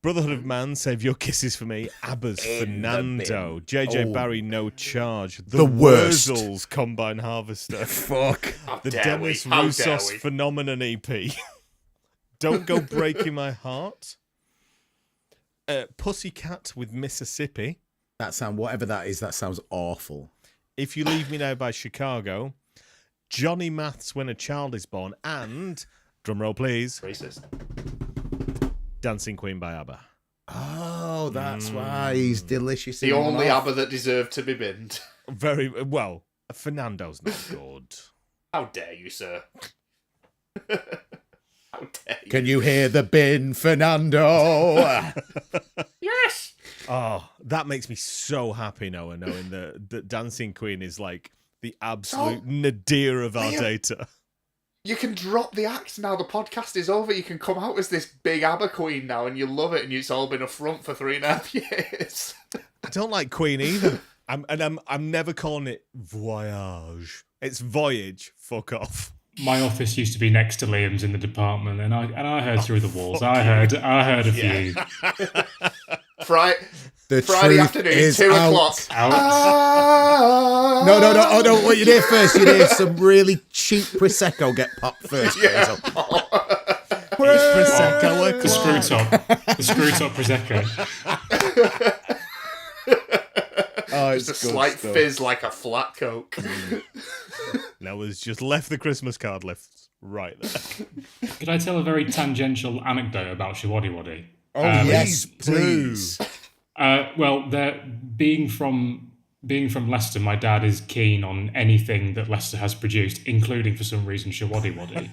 Brotherhood of Man, Save Your Kisses for Me. ABBA's Fernando. JJ Barry, No Charge. The worst. Wurzels, Combine Harvester. Fuck. The Dennis Roussos Phenomenon EP. Don't Go Breaking My Heart. Pussycat with Mississippi. That sound, whatever that is, that sounds awful. If You Leave Me Now by Chicago. Johnny Math's When a Child is Born. And, drumroll please, Racist. Dancing Queen by ABBA. Oh, that's why he's delicious. The only ABBA that deserved to be binned. Very well. Fernando's not good. How dare you, sir? How dare you? Can you hear the bin, Fernando? Yes! Oh, that makes me so happy, Noah, knowing that Dancing Queen is like the absolute nadir of our data. You can drop the act now. The podcast is over. You can come out as this big ABBA queen now, and you love it, and it's all been a front for 3.5 years. I don't like Queen either. I'm never calling it Voyage. It's Voyage. Fuck off. My office used to be next to Liam's in the department, and I heard through the walls. I heard a few. Friday truth afternoon, is 2 out. o'clock. No. Oh, no. What you did first, you did some really cheap Prosecco get popped first. Yeah. Prosecco. The screw top Prosecco. Oh, Just a slight fizz like a flat Coke. Noah's just left the Christmas card left right there. Could I tell a very tangential anecdote about Shawadi Wadi? Oh, yes, please. Well, being from Leicester, my dad is keen on anything that Leicester has produced, including, for some reason, Shawadi Wadi.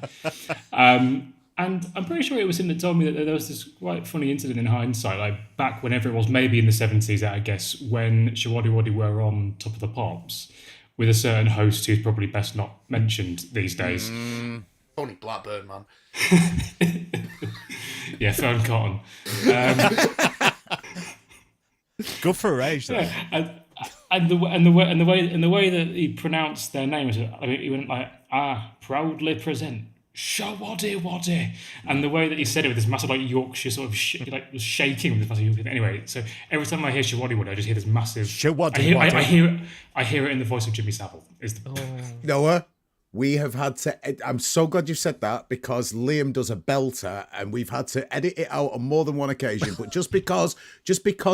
And I'm pretty sure it was him that told me that there was this quite funny incident in hindsight, like back whenever it was, maybe in the 70s, I guess, when Shawadi Wadi were on Top of the Pops, with a certain host who's probably best not mentioned these days. Tony Blackburn, man. Yeah, Fern Cotton. Good for her age, though. Yeah, and the way that he pronounced their names, I mean, he went like, proudly present Shawadi Wadi, and the way that he said it with this massive like Yorkshire sort of was shaking with this massive Yorkshire. Anyway, so every time I hear Shawadi Wadi, I just hear this massive. Shawadi Wadi. I hear it in the voice of Jimmy Savile. Noah, we have had to. I'm so glad you said that, because Liam does a belter, and we've had to edit it out on more than one occasion. But just because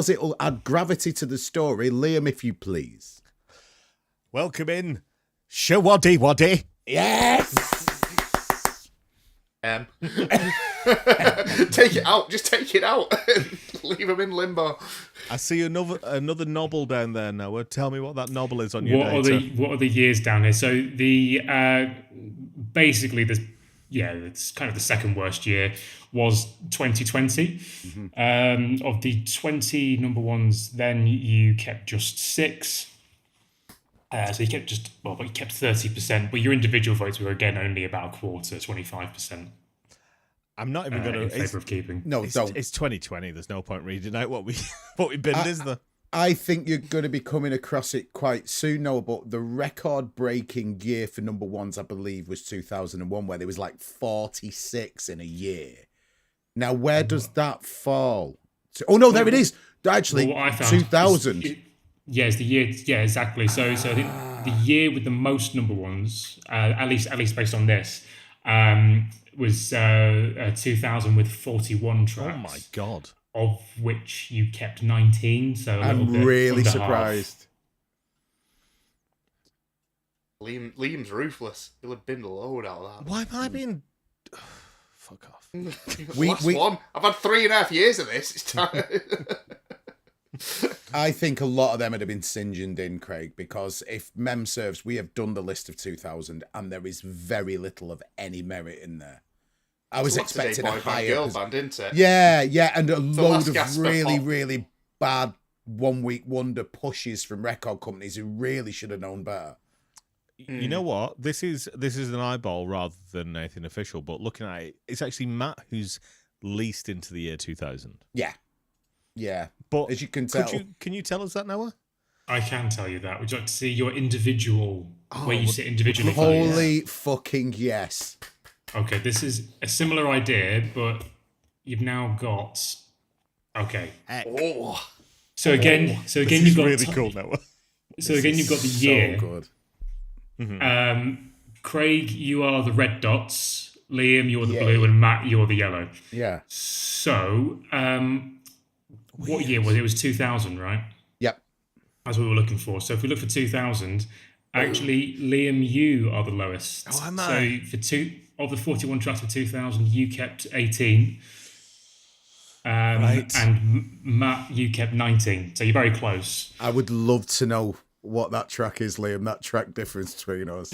it'll add gravity to the story, Liam, if you please. Welcome in, Shawadi Wadi. Yes. Take it out. Just take it out. Leave him in limbo. I see another novel down there, Noah. Tell me what that novel is on your data. What are the years down here? So the basically it's kind of the second worst year was 2020. Mm-hmm. Of the 20 number ones, then you kept just 6. So you kept you kept 30%, but your individual votes were again only about a quarter, 25%. I'm not even going to. In favour of keeping. No, don't. It's 2020. There's no point reading out what we binned, is there? I think you're going to be coming across it quite soon, Noah, but the record-breaking year for number ones, I believe, was 2001, where there was like 46 in a year. Now, where does that fall? Oh, no, there it is. Actually, what I found 2000. It's the year. Yeah, exactly. So I think the year with the most number ones, at least based on this, was 2000 with 41 tracks. Oh my god! Of which you kept 19. So I'm really surprised. Liam's ruthless. He'll have binned a load out of that. Why am I being? Fuck off. Last one. I've had 3.5 years of this. It's time. I think a lot of them would have been singeing in, Craig, because if mem serves, we have done the list of 2000 and there is very little of any merit in there. I was expecting a higher girl band, isn't it? Yeah, and a load last of gasp of really, pop. really bad one-week wonder pushes from record companies who really should have known better. You know what? This is an eyeball rather than anything official, but looking at it, it's actually Matt who's least into the year 2000. Yeah. But as you can tell, can you tell us that, Noah? I can tell you that. Would you like to see your individual, where you sit individually? holy fucking yes. Okay, this is a similar idea, but you've now got. Okay. Oh, So again, This you've is got really cool, Noah. So again, you've got the So year. good. Craig, you are the red dots. Liam, you're the blue, and Matt, you're the yellow. Yeah. So, what year was it? It was 2000, right? Yep. That's what we were looking for. So if we look for 2000, actually, Liam, you are the lowest. Oh, am So I? for of the 41 tracks for 2000, you kept 18. Right. And Matt, you kept 19. So you're very close. I would love to know what that track is, Liam, that track difference between us.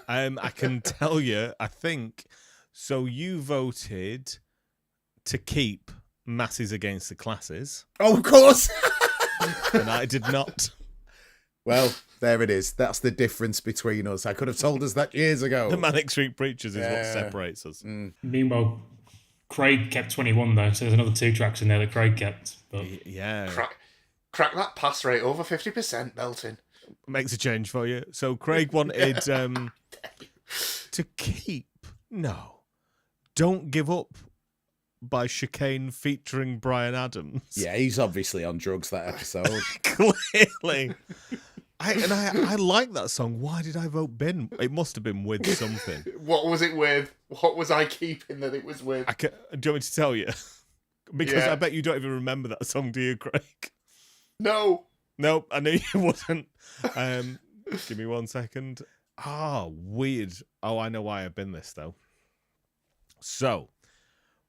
I can tell you, I think, so you voted to keep Masses Against the Classes, Oh, of course. and I did not. Well, there it is. That's the difference between us. I could have told us that years ago. The Manic Street Preachers is what Yeah. separates us. Meanwhile, Craig kept 21, though. So there's another 2 tracks in there that Craig kept. But Yeah. crack that pass rate over 50%, Belton. Makes a change for you. So Craig wanted to keep Don't Give Up by Chicane featuring Bryan Adams. Yeah, he's obviously on drugs that episode. Clearly. I like that song. Why did I vote bin? It must have been with something. What was it with? What was I keeping that it was with? Do you want me to tell you? Because Yeah. I bet you don't even remember that song, do you, Craig? No. Nope, I knew you wouldn't. Give me 1 second. Weird. Oh, I know why I've been this, though. So,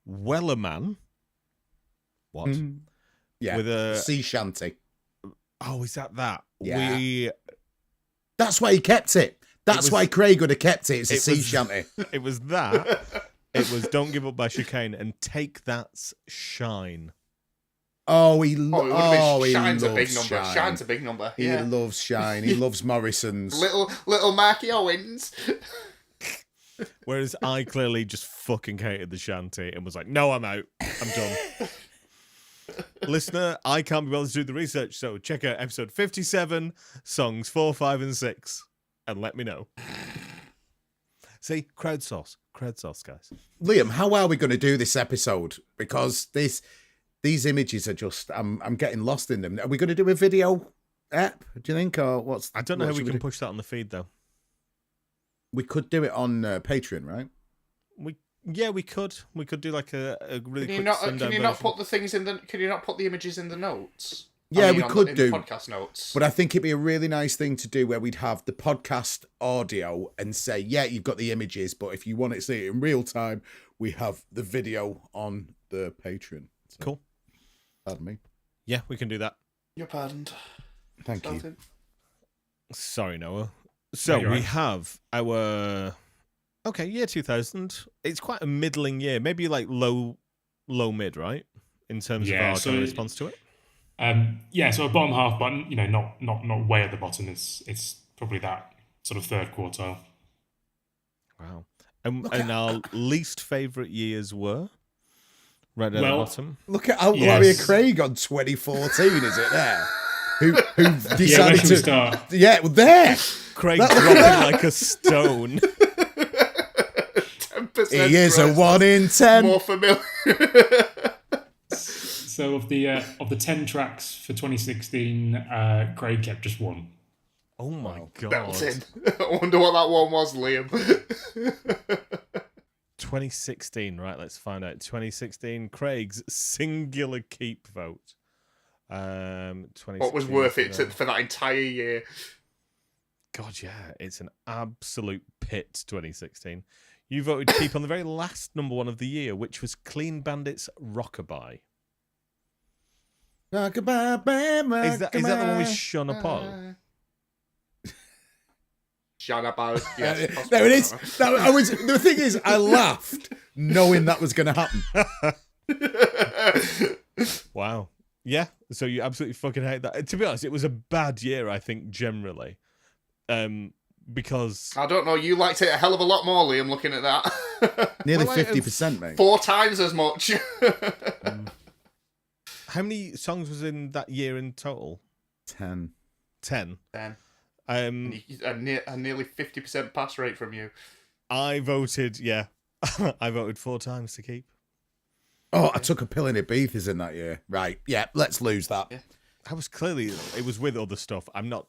Wellerman. What? Yeah, With a... sea shanty. Oh, is that? Yeah. That's why he kept it. That's why Craig would have kept it. It's a sea shanty. It was that. It was Don't Give Up by Chicane and Take That's Shine. Oh, he Shine's loves a big number. Shine. Shine's a big number. He Yeah. loves Shine. He loves Morrison's. Little Marky Owens. Whereas I clearly just fucking hated the shanty and was like, no, I'm out. I'm done. Listener, I can't be bothered to do the research, so check out episode 57, songs 4, 5, and 6, and let me know. See, crowdsource, guys. Liam, how are we going to do this episode? Because these images are just, I'm getting lost in them. Are we going to do a video app, do you think? Or what's? I don't know what how we should can do? push that on the feed, though. We could do it on Patreon, right? We could. We could do like a really Can quick you not version. put the things in the? Can you not put the images in the notes? Yeah, we on could in do. the podcast notes. But I think it'd be a really nice thing to do where we'd have the podcast audio and say, yeah, you've got the images, but if you want to see it in real time, we have the video on the Patreon. So, Cool. pardon me. Yeah, we can do that. You're pardoned. Thank you. Belton. Sorry, Noah. So you're we right. have our year 2000. It's quite a middling year, maybe like low mid, right? In terms of our kind of response to it. So a bottom half, but not way at the bottom. It's probably that sort of third quartile. Wow. And our least favourite years were right at the bottom. Look at Outlaw Yes. Craig on 2014, is it there? Who Yeah, decided where should we to start? Yeah, well, there. Craig dropping like a stone. 10% He is a growth. 1 in 10. More familiar. So of the 10 tracks for 2016, Craig kept just 1. Oh my god. Belton. I wonder what that one was, Liam. 2016, right, let's find out. 2016, Craig's singular keep vote. 2016, What was worth it for that entire year? God, yeah, it's an absolute pit, 2016. You voted keep on the very last number 1 of the year, which was Clean Bandits Rockabye. Talk about Bama. Is that the one with Shona Paul? Shut up, yes, There it is. The thing is, I laughed knowing that was going to happen. Wow. Yeah. So you absolutely fucking hate that. To be honest, it was a bad year, I think, generally. Because I don't know, you liked it a hell of a lot more, Liam, looking at that. Nearly Well, 50%, mate. 4 times as much. how many songs was in that year in total? 10. 10. Then A nearly 50% pass rate from you. I voted, yeah. I voted 4 times to keep. Oh, I took a pill in Ibiza's in that year. Right. Yeah, let's lose that. Yeah. I was clearly, it was with other stuff. I'm not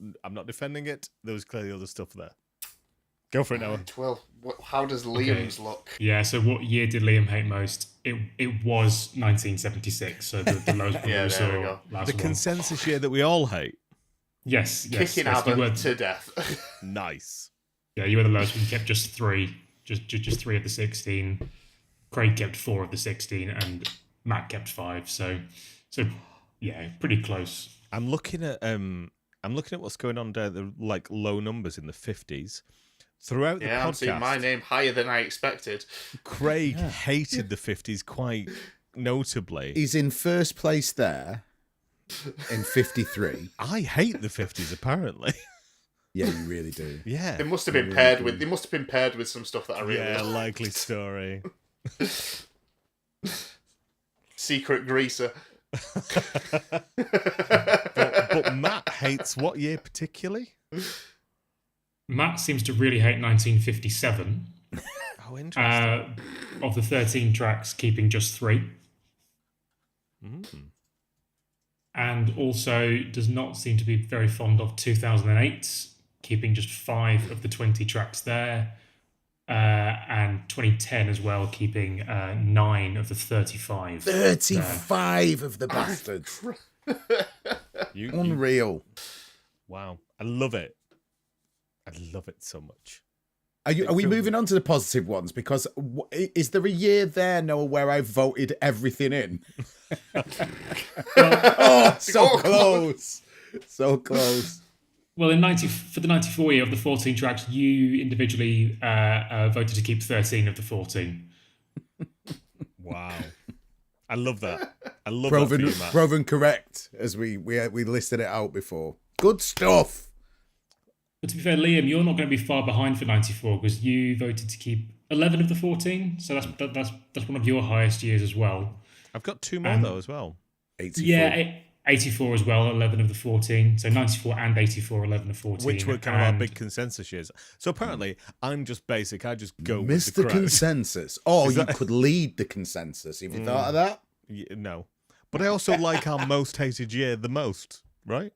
defending it. There was clearly other stuff there. Go for it, Noah. Well, how does Liam's look? Yeah, so what year did Liam hate most? It was 1976, so the lowest one Yeah, we there we saw go. last The one. consensus year that we all hate. Yes, Kicking yes, you Abba were, to death. Nice. yeah, you were the lowest one. You kept just 3, just 3 of the 16. Craig kept 4 of the 16, and Matt kept 5. So yeah, pretty close. I'm looking at what's going on down the like low numbers in the 50s. Throughout the Yeah, I'm seeing podcast, my name higher than I expected. Craig hated the 50s quite notably. He's in first place there in 53. I hate the 50s apparently. Yeah, you really do. Yeah. They must have been paired with. They must have been paired with some stuff that I really Yeah, like. likely story. Secret greaser. But Matt hates what year particularly? Matt seems to really hate 1957. Oh, interesting. Of the 13 tracks, keeping just 3. And also does not seem to be very fond of 2008, keeping just 5 of the 20 tracks there. And 2010 as well, keeping 9 of the 35. 35 of the bastards. Unreal. Wow. I love it. I love it so much. Are we moving on to the positive ones? Because is there a year there, Noah, where I voted everything in? Oh, so close. So close. Well, for the 94 year of the 14 tracks, you individually voted to keep 13 of the 14. Wow. I love that. I love Proven, that for you, Matt. proven correct, as we listed it out before. Good stuff. But to be fair, Liam, you're not going to be far behind for 94 because you voted to keep 11 of the 14. So that's one of your highest years as well. I've got 2 more though as well. 84. Yeah, 84 as well, 11 of the 14. So 94 and 84, 11 of 14. Which were kind of our big consensus years. So apparently, I'm just basic. I just go with the Mr. crowd. Consensus. Oh, you could lead the consensus. Have you thought of that? Yeah, no. But I also like our most hated year the most, right?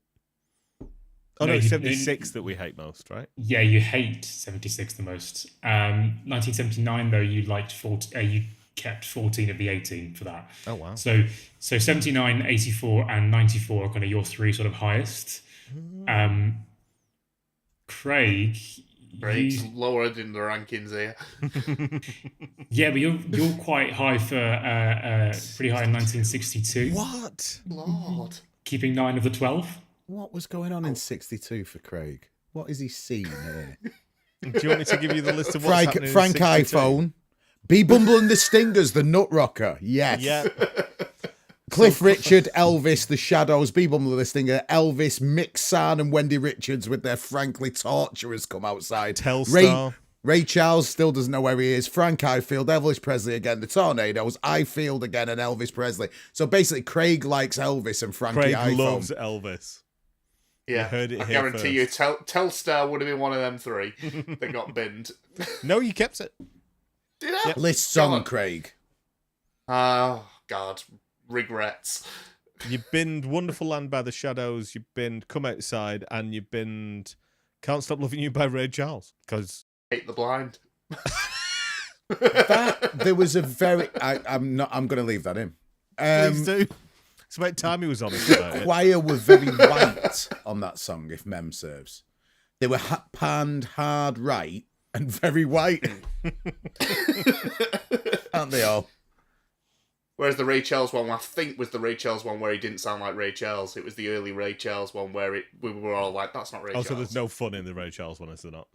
Oh, no, No, it's you- 76 that we hate most, right? Yeah, you hate 76 the most. 1979, though, you liked 40, you kept 14 of the 18 for that. Oh, wow. So 79, 84, and 94 are kind of your 3 sort of highest. Craig, Breaks lowered in the rankings here. yeah, but you're quite high for pretty high in 1962, What? Lord. keeping 9 of the 12. What was going on in 62 for Craig? What is he seeing here? Do you want me to give you the list of what's happening in Frank 62? iPhone. B Bumble and the Stingers, the Nut Rocker. Yes. Yeah. Cliff Richard, Elvis, The Shadows, B Bumble and the Stinger, Elvis, Mick Sarn and Wendy Richards with their Frankly Torturers come outside. Telstar. Ray Charles still doesn't know where he is. Frank Ifield, Elvis Presley again, the Tornadoes, Ifield again, and Elvis Presley. So basically, Craig likes Elvis and Frankie Craig iPhone. loves Elvis. Yeah, heard it I here guarantee you, Telstar would have been one of them 3 that got binned. No, you kept it. Did I? List song, Go on. Craig. Oh, God. Regrets. You binned Wonderful Land by the Shadows, you binned Come Outside, and you binned Can't Stop Loving You by Ray Charles. Because Hate the Blind. There was a very... I'm going to leave that in. please do. It's about time he was honest about it. Choir were very white on that song, if mem serves. They were panned hard right and very white. Aren't they all? Whereas the Ray Charles one, I think, was the Ray Charles one where he didn't sound like Ray Charles. It was the early Ray Charles one where we were all like, "That's not Ray Charles." So there's no fun in the Ray Charles one, is there not?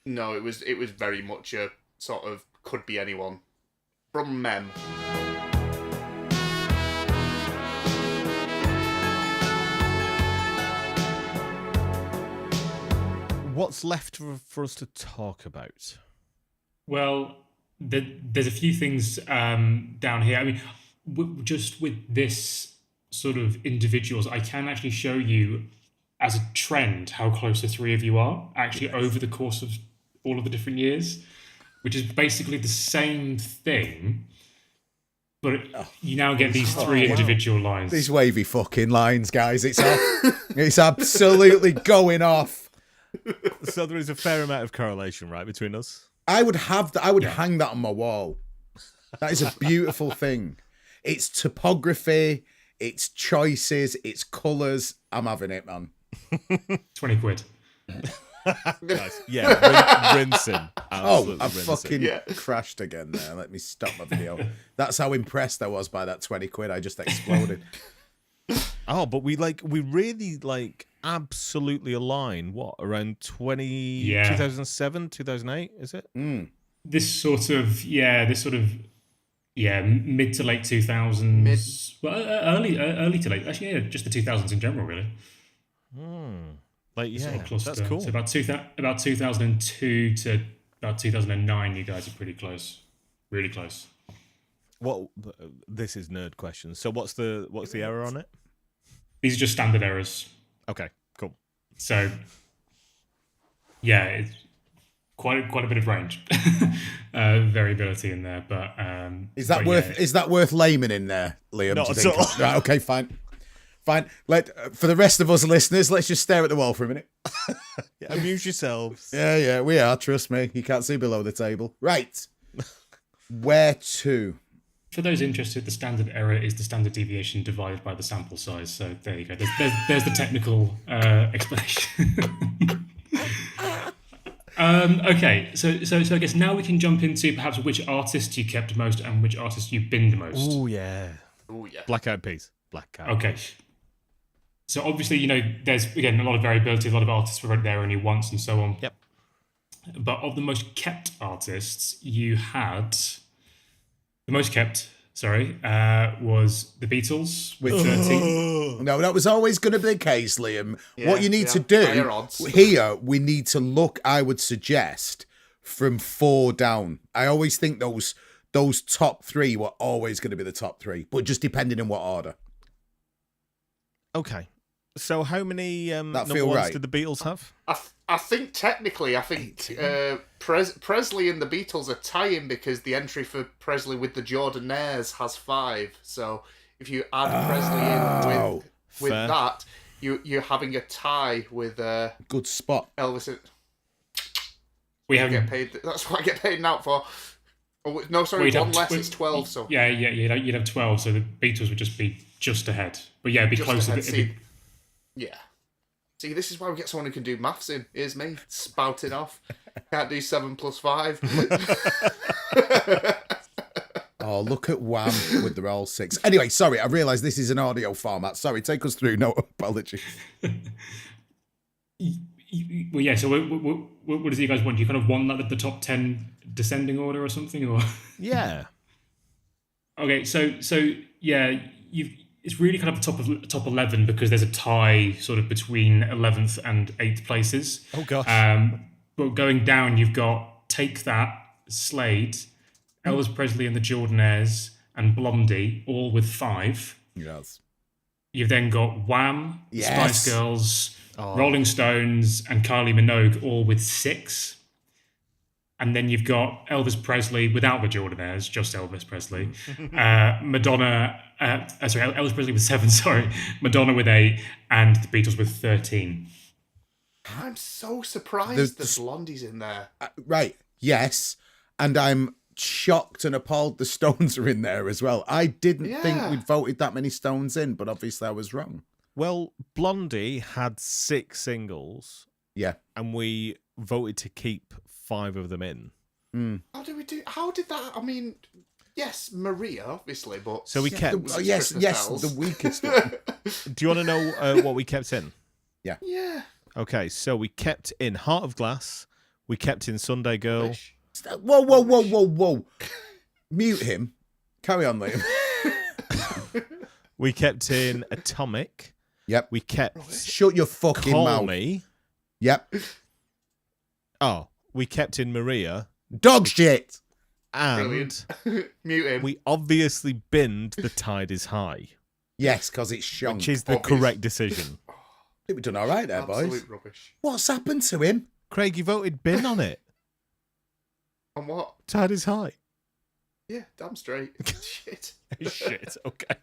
No, it was very much a sort of could be anyone from Mem. What's left for us to talk about? Well, there's a few things down here. I mean, just with this sort of individuals, I can actually show you as a trend how close the three of you are actually over the course of all of the different years, which is basically the same thing, but you now get these three individual lines. These wavy fucking lines, guys. It's off. It's absolutely going off. So there is a fair amount of correlation, right, between us? I would have that. I would hang that on my wall. That is a beautiful thing. It's topography, it's choices, it's colours. I'm having it, man. 20 quid. Nice. Yeah, rinsing. Oh, Absolutely I rinsing. fucking crashed again there. Let me stop my video. That's how impressed I was by that 20 quid. I just exploded. Oh, but we really absolutely align. What, around 2007, 2008, is it? This sort of mid to late 2000s. Well, early to late. Actually, yeah, just the 2000s in general, really. Sort of cluster. That's cool. So about 2002 to about 2009, you guys are pretty close, really close. What? This is nerd questions. So what's the error on it? These are just standard errors. Okay, cool. So, yeah, it's quite a bit of range, variability in there. But Is that worth layman in there, Liam? Not do you at think? all. Right, okay, fine. For the rest of us listeners, let's just stare at the wall for a minute. Amuse yourselves. Yeah, we are. Trust me. You can't see below the table. Right. Where to? For those interested, the standard error is the standard deviation divided by the sample size. So there you go. There's the technical explanation. Okay, so I guess now we can jump into perhaps which artist you kept most and which artist you binned most. Oh yeah. Black Eyed Peas. Okay. So obviously, there's again a lot of variability. A lot of artists were there only once, and so on. Yep. But of the most kept artists, you had the most kept. Was the Beatles with 13. No, that was always going to be the case, Liam. Yeah, what you need to higher do odds. here, we need to look, I would suggest, from 4 down. I always think those top 3 were always going to be the top 3, but just depending on what order. Okay. So how many number feel ones right? did the Beatles have? I think technically, Presley and the Beatles are tying because the entry for Presley with the Jordanaires has 5. So if you add Presley in with fair. that, you're having a tie with Good spot. Elvis. We have Get paid. That's what I get paid now for. Oh no, sorry, We'd one have less. It's 12. So yeah, you'd have 12. So the Beatles would just be just ahead. But yeah, it'd be just closer. ahead. Yeah. See, this is why we get someone who can do maths in. Here's me, spouting off. Can't do 7 plus 5. Oh, look at Wham with the roll 6. Anyway, sorry, I realise this is an audio format. Sorry, take us through. No apologies. Well, yeah. So what does you guys want? Do you kind of want like the top 10 descending order or something, or? Yeah. Okay, so yeah, it's really kind of the top 11 because there's a tie sort of between 11th and 8th places. Oh gosh. But going down, you've got Take That, Slade, Elvis Presley and the Jordanaires, and Blondie, all with 5. Yes. You've then got Wham, Yes. Spice Girls, Rolling Stones, and Kylie Minogue, all with 6. And then you've got Elvis Presley without the Jordanaires, just Elvis Presley. Madonna, Elvis Presley with 7, Madonna with 8, and the Beatles with 13. I'm so surprised that Blondie's in there. Right, yes. And I'm shocked and appalled the Stones are in there as well. I didn't think we'd voted that many Stones in, but obviously I was wrong. Well, Blondie had 6 singles. Yeah. And we voted to keep 5 of them in. How did we do? How did that? I mean, Yes, Maria, obviously, but So we kept. Yes, Bells. the weakest one. Do you want to know what we kept in? Yeah. Okay, so we kept in Heart of Glass. We kept in Sunday Girl. Rubbish. Whoa. Mute him. Carry on, Liam. We kept in Atomic. Yep. We kept Shut your fucking Call mouth. Me. Yep. Oh, we kept in Maria. Dog shit. And Brilliant. Mute him. we obviously binned The Tide is High, Yes, because it's shunk. which is the Obvious. correct decision. I think we've done all right there, Absolute boys. rubbish. What's happened to him? Craig, you voted bin on it. On what? Tide is High. Yeah, damn straight. Shit. Shit, okay.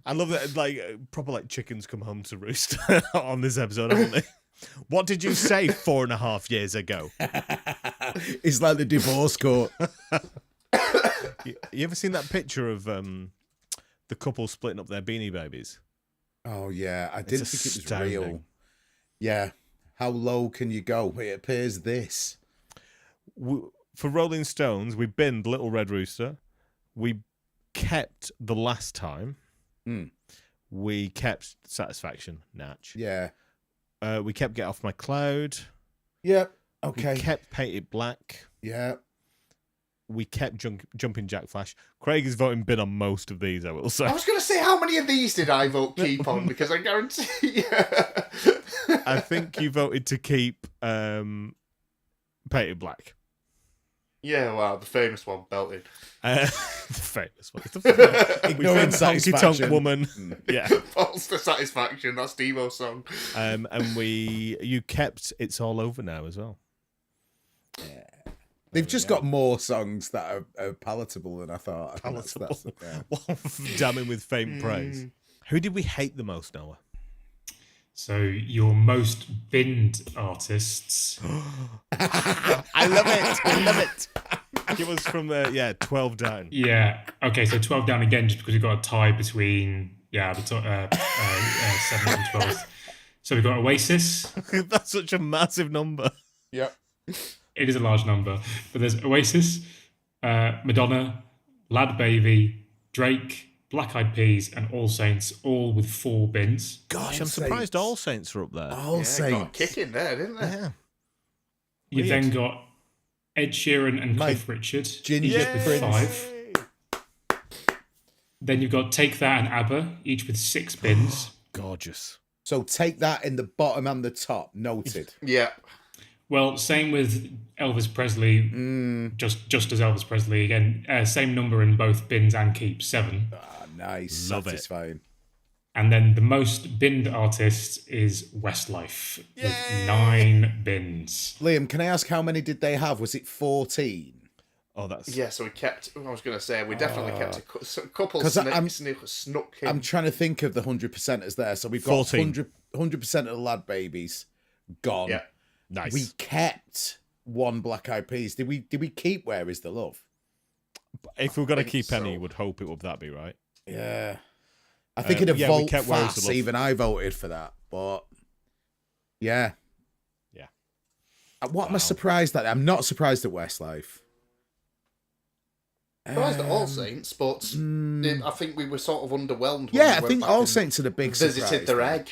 I love that, like, proper, like, chickens come home to roost on this episode, haven't they? What did you say 4.5 years ago? It's like the divorce court. You ever seen that picture of the couple splitting up their Beanie Babies? Oh, yeah. I didn't think it was astounding. real. Yeah. How low can you go? It appears this. For Rolling Stones, we binned Little Red Rooster. We kept The Last Time. Mm. We kept Satisfaction, Natch. Yeah. We kept Get Off My Cloud. Yep. Okay. We kept Paint It Black. Yeah. We kept Jumping Jack Flash. Craig is voting bin on most of these, I will say. I was going to say, how many of these did I vote keep on? Because I guarantee. I think you voted to keep Paint It Black. Yeah, wow, the famous one, belted. The famous one. We Ignoring found Honky Satisfaction. Tonk Woman. Yeah. False to Satisfaction, that's Devo's song. And you kept It's All Over Now as well. They've just got more songs that are palatable than I thought. Palatable. Yeah. Damning with faint praise. Who did we hate the most, Noah? So your most binned artists. I love it. It was from 12 down. Yeah. Okay. So 12 down again, just because we've got a tie between the top 7th and 12th. So we've got Oasis. That's such a massive number. Yep. It is a large number, but there's Oasis, Madonna, Lad Baby, Drake, Black Eyed Peas, and All Saints, all with 4 bins. Gosh, All I'm surprised Saints. All Saints are up there. All Yeah, got a Saints. kick in there, didn't they? Yeah. You've Weird. then got Ed Sheeran and My Cliff Richard, Ginger each with Prince. 5. Then you've got Take That and ABBA, each with 6 bins. Gorgeous. So take that in the bottom and the top. Noted. Yeah. Well, same with Elvis Presley, just as Elvis Presley again. Same number in both bins and keeps, 7. Ah, nice. Love it. Satisfying. And then the most binned artist is Westlife with 9 bins. Liam, can I ask how many did they have? Was it 14? Oh, that's Yeah, so we kept, I was going to say, we definitely kept a couple 'Cause I'm- snuck in. I'm trying to think of the 100%ers there. So we've got 14. 100% of the Lad Babies gone. Yeah. nice. We kept one Black Eyed Peas. Did we keep Where Is the Love? If we're going to think keep any, so. would hope it would that be right. Yeah. I think in a yeah, we vote kept Where Is the fast, Love. even I voted for that. But yeah. Yeah. What am I Wow. surprised at? I'm not surprised at Westlife. Surprised at All Saints, but I think we were sort of underwhelmed. When Yeah, we I went think back All and Saints are the big visited surprise. their egg.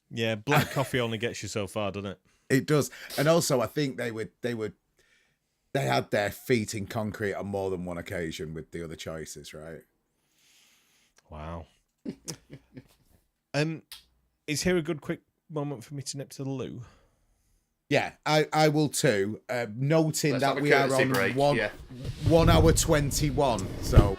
Yeah, black coffee only gets you so far, doesn't it? It does. And also I think they had their feet in concrete on more than one occasion with the other choices, right? Wow. Is here a good quick moment for me to nip to the loo? Yeah, I will too. Noting Let's that have a we are courtesy on break, 1 hour 21. So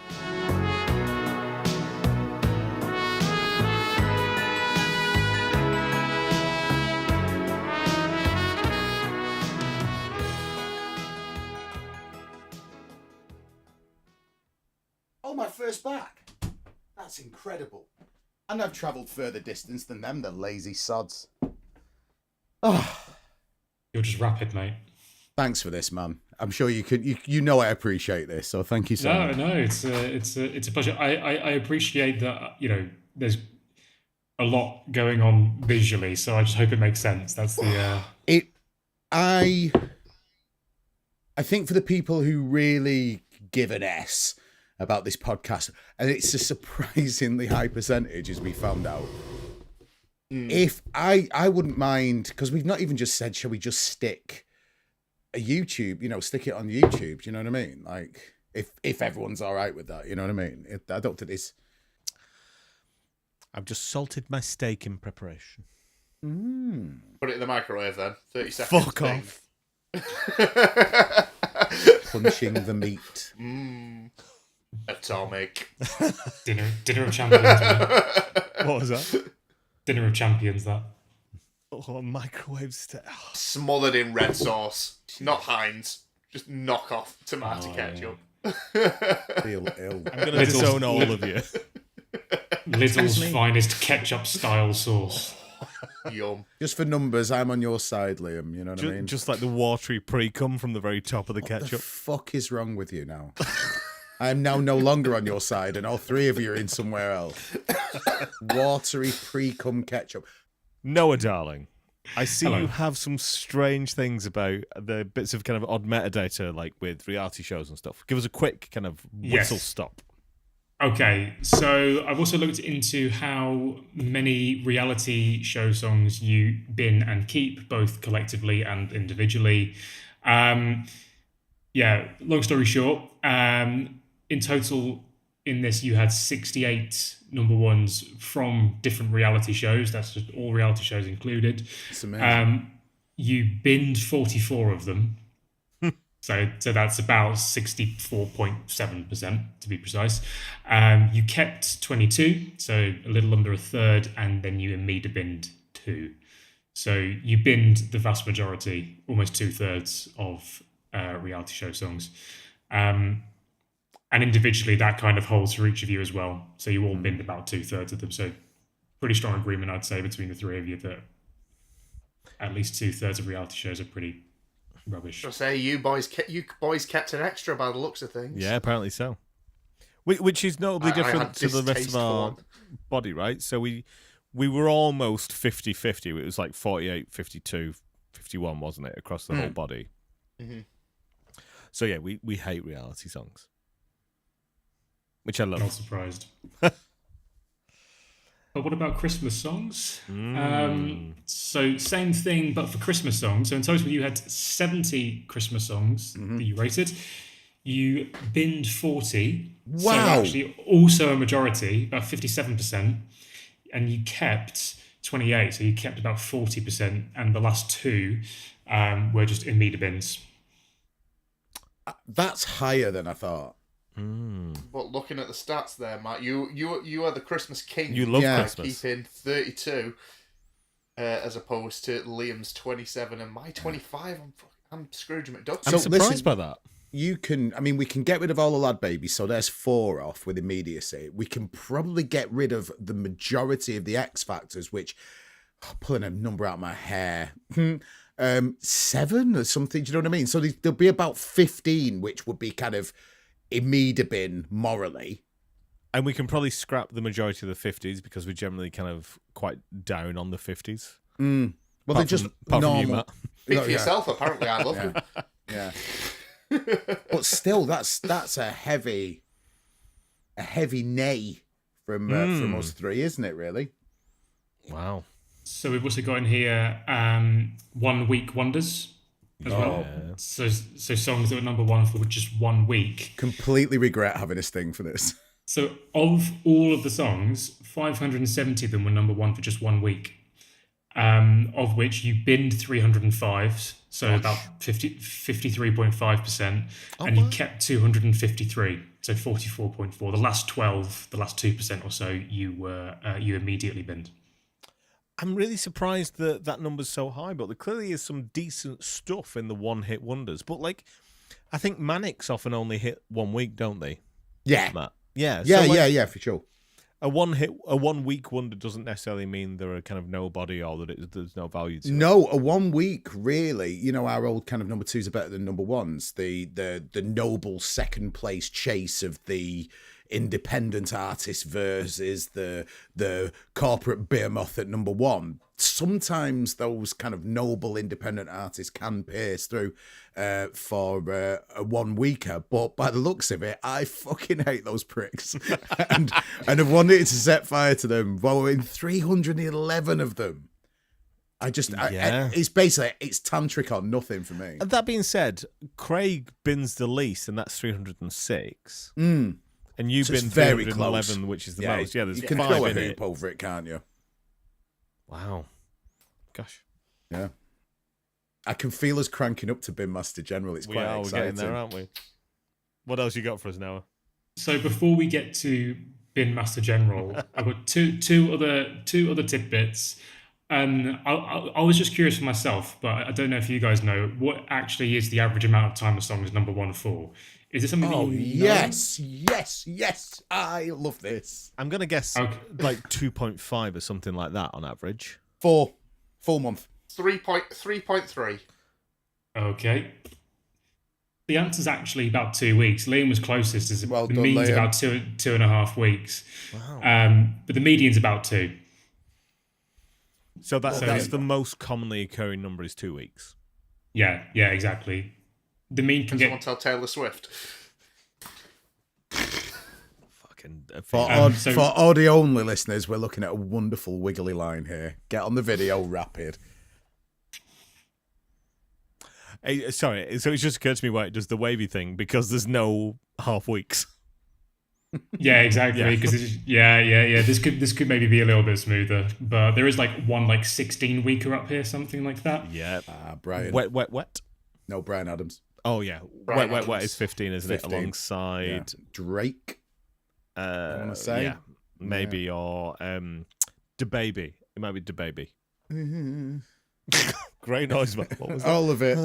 oh, my first back. That's incredible. And I've travelled further distance than them, the lazy sods. Oh. You're just rapid, mate. Thanks for this, man. I'm sure you could. You know I appreciate this, so thank you so much. No, it's a pleasure. I appreciate that. There's a lot going on visually, so I just hope it makes sense. That's the. I think for the people who really give an S about this podcast, and it's a surprisingly high percentage, as we found out. If I wouldn't mind, because we've not even just said, shall we just stick a YouTube, stick it on YouTube? Do you know what I mean? Like, if everyone's all right with that, you know what I mean? I don't think it's. I've just salted my steak in preparation. Put it in the microwave then. 30 seconds. Fuck off. Punching the meat. Atomic. Dinner of champions. Mate. What was that? Dinner of champions. That. Oh, microwave steak. Smothered in red sauce. Not Heinz. Just knock off tomato ketchup. Feel ill. I'm going to disown all of you. Lidl's finest ketchup-style sauce. Yum. Just for numbers, I'm on your side, Liam. You know what I mean? Just like the watery pre-cum from the very top of the What ketchup. the fuck is wrong with you now? I am now no longer on your side, and all three of you are in somewhere else. Watery pre-cum ketchup. Noah, darling, I see Hello. you have some strange things about the bits of kind of odd metadata, like with reality shows and stuff. Give us a quick kind of whistle Yes. stop. Okay, so I've also looked into how many reality show songs you bin and keep, both collectively and individually. Long story short, in total in this you had 68 number ones from different reality shows. That's just all reality shows included. It's amazing. You binned 44 of them. So that's about 64.7% to be precise. You kept 22, so a little under a third, and then you immediately binned 2. So you binned the vast majority, almost 2/3 of reality show songs. And individually, that kind of holds for each of you as well. So you all binned about 2/3 of them. So pretty strong agreement, I'd say, between the three of you that at least 2/3 of reality shows are pretty rubbish. I say you boys kept an extra by the looks of things. Yeah, apparently so. Which is notably I different had to the rest of distaste for our one. body, right? So we were almost 50-50. It was like 48, 52, 51, wasn't it, across the whole body? Mm-hmm. So yeah, we hate reality songs, which I love. Not surprised. But what about Christmas songs? So same thing, but for Christmas songs. So in total, you had 70 Christmas songs that you rated. You binned 40. Wow. So actually also a majority, about 57%. And you kept 28. So you kept about 40%. And the last 2 were just immediate bins. That's higher than I thought. But looking at the stats there, Matt, you are the Christmas king. You love Yeah. Christmas. Keeping 32 as opposed to Liam's 27 and my 25. I'm Scrooge McDuck. I'm So surprised listen- by that. We can get rid of all the lad babies, so there's 4 off with immediacy. We can probably get rid of the majority of the X Factors, which, pulling a number out of my hair, 7 or something, do you know what I mean? So there'll be about 15, which would be kind of immediate bin morally. And we can probably scrap the majority of the 50s because we're generally kind of quite down on the 50s. Well, they're just apart from you, normal. Matt. Speak No, for yeah. yourself, apparently. I love him. Yeah. But still, that's a heavy nay from us three, isn't it? Really? Wow. So we've also got in here 1 week wonders as well. Yeah. So songs that were number 1 for just 1 week. Completely regret having a sting for this. So of all of the songs, 570 of them were number 1 for just 1 week. Of which you binned 305, so about 53.5%, and you kept 253, so 44.4. The last 12, the last 2% or so, you immediately binned. I'm really surprised that number's so high, but there clearly is some decent stuff in the one-hit wonders. But, like, I think Manics often only hit 1 week, don't they, Yeah. Matt? Yeah. Yeah, so, like, yeah, for sure. A 1 week wonder doesn't necessarily mean they're a kind of nobody or that there's no value to it. No, a 1 week, really. Our old kind of number 2s are better than number 1s. The noble second place chase of the independent artist versus the corporate behemoth at number 1. sometimes those kind of noble independent artists can pierce through for a 1 weeker, but by the looks of it, I fucking hate those pricks, and I've wanted to set fire to them. Well, in 311 of them. It's tantric or nothing for me. That being said, Craig bins the least, and that's 306. Mm. And you So bin it's very 311, close. which is the most. Yeah, there's you can 5 throw a in hoop it. over it, can't you? Wow. Gosh. Yeah. I can feel us cranking up to Bin Master General. It's quite We're exciting. getting there, aren't we? What else you got for us, Noah? So before we get to Bin Master General, I've got two other tidbits. And I was just curious for myself, but I don't know if you guys know what actually is the average amount of time a song is number 1 for. Is it something? Oh that you know? yes! I love this. I'm gonna guess like 2.5 or something like that on average. 4 full month. 3.3. Okay. The answer's actually about 2 weeks. Liam was closest. The Well done, mean's Liam. about 2.5 weeks. Wow. But the median's about 2. So that's Well, the most commonly occurring number is 2 weeks. Yeah, exactly. The mean can Can get someone tell Taylor Swift? Fucking For audio only listeners, we're looking at a wonderful wiggly line here. Get on the video rapid. Hey, sorry, so it just occurred to me why it does the wavy thing, because there's no half weeks. Yeah, exactly. Because this could maybe be a little bit smoother, but there is like one 16 weeker up here, something like that. Yeah. Brian. Wet. No, Brian Adams. Oh yeah, Brian wet Adams. is 15, isn't 15. it? Alongside, Drake. I wanna say. yeah, maybe or DaBaby. It might be DaBaby. Great noise, man. What was that? All of it.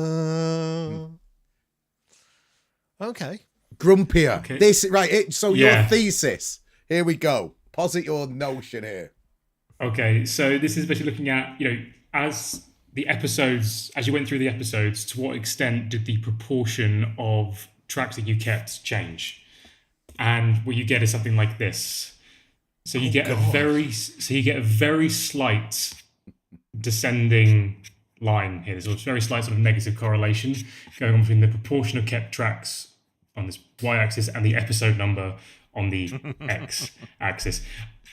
Okay. Grumpier. Okay. This right. So your Yeah. thesis. Here we go. Posit your notion here. Okay, so this is basically looking at, as you went through the episodes, to what extent did the proportion of tracks that you kept change? And what you get is something like this. So you get a very slight descending line here. There's a very slight sort of negative correlation going on between the proportion of kept tracks on this y-axis and the episode number on the x-axis.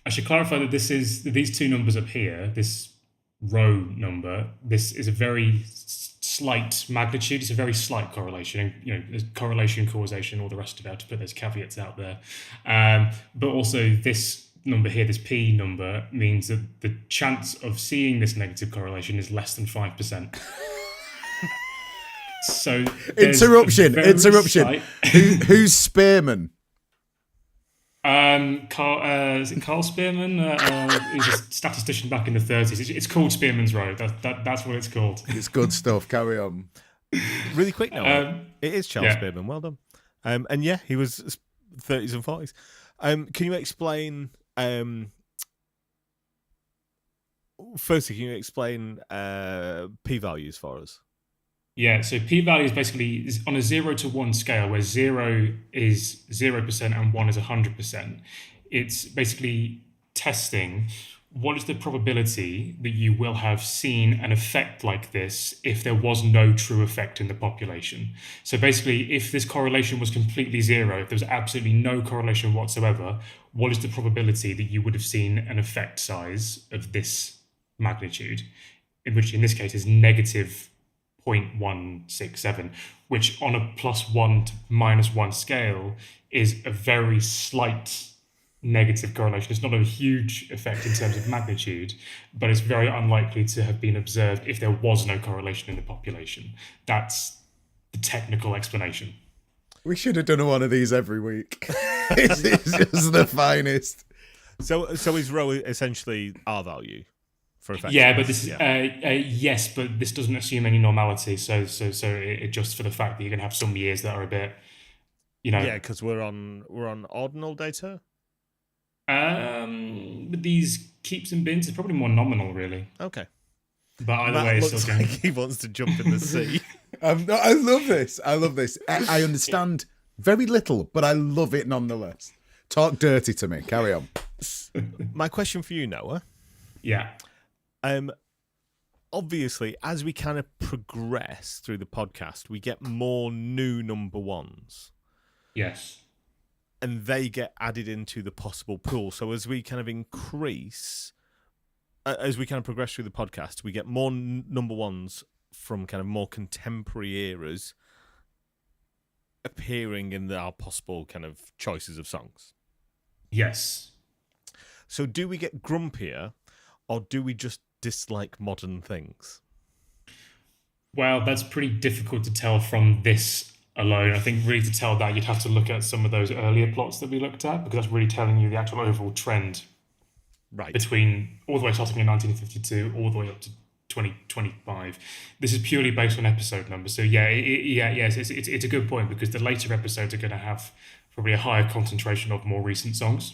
I should clarify that these two numbers up here, this row number, this is a very slight magnitude. It's a very slight correlation. There's correlation, causation, all the rest of it. I have to put those caveats out there. But also this number here, this P number, means that the chance of seeing this negative correlation is less than 5%. So Interruption. Slight... Who's Spearman? Is it Carl Spearman? He's a statistician back in the 30s. It's called Spearman's Row. That's what it's called. It's good stuff. Carry on. Really quick now. It is Charles yeah. Spearman. Well done. And yeah, he was 30s and 40s. Can you explain? Firstly, can you explain p-values for us? Yeah, so p-value is basically on a 0 to 1 scale, where 0 is 0% and 1 is 100%. It's basically testing what is the probability that you will have seen an effect like this if there was no true effect in the population. So basically, if this correlation was completely 0, if there was absolutely no correlation whatsoever, what is the probability that you would have seen an effect size of this magnitude, which in this case is negative 0.167, which on a +1 to -1 scale is a very slight negative correlation. It's not a huge effect in terms of magnitude, but it's very unlikely to have been observed if there was no correlation in the population. That's the technical explanation. We should have done one of these every week. It's just the finest. So is rho essentially R value for effectiveness? Yeah, but this yes, but this doesn't assume any normality. So it adjusts for the fact that you're going to have some years that are a bit, Yeah, because we're on ordinal data. With these keeps and bins, it's probably more nominal, really. Okay. But either Matt way, it's looks still like going. he wants to jump in the sea. I love this. I understand very little, but I love it nonetheless. Talk dirty to me. Carry on. My question for you, Noah. Yeah. obviously, as we kind of progress through the podcast, we get more new number ones. Yes. And they get added into the possible pool. So as we kind of increase, as we kind of progress through the podcast, we get more number ones from kind of more contemporary eras appearing in our possible kind of choices of songs. Yes. So do we get grumpier, or do we just dislike modern things? Well, that's pretty difficult to tell from this alone. I think really to tell that, you'd have to look at some of those earlier plots that we looked at, because that's really telling you the actual overall trend Right. between all the way starting in 1952 all the way up to 2025. This is purely based on episode numbers. So it's a good point, because the later episodes are going to have probably a higher concentration of more recent songs,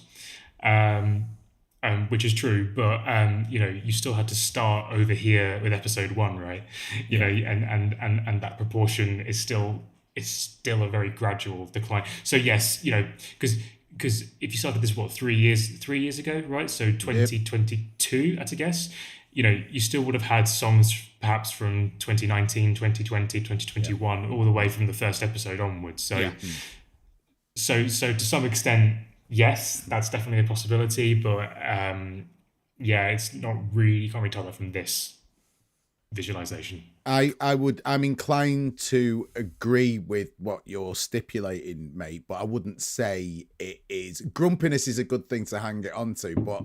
which is true. But you still had to start over here with episode 1, right? You know, and that proportion is still a very gradual decline. So yes, because if you started this 3 years ago, right? So 2022, I'd guess. You still would have had songs perhaps from 2019, 2020, 2021, all the way from the first episode onwards. So to some extent, yes, that's definitely a possibility. But it's not really, you can't really tell that from this visualization. I'm inclined to agree with what you're stipulating, mate, but I wouldn't say it is. Grumpiness is a good thing to hang it onto, but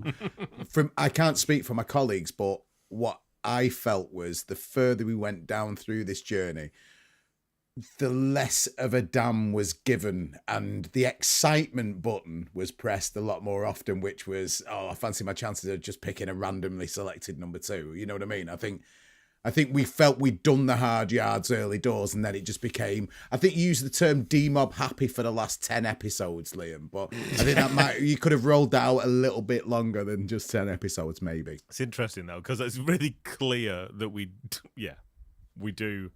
I can't speak for my colleagues, but what I felt was the further we went down through this journey, the less of a damn was given, and the excitement button was pressed a lot more often, which was, I fancy my chances of just picking a randomly selected number 2. You know what I mean? I think we felt we'd done the hard yards early doors, and then it just became, I think you used the term D-Mob happy for the last 10 episodes, Liam, but I think you could have rolled that out a little bit longer than just 10 episodes, maybe. It's interesting, though, because it's really clear that we do.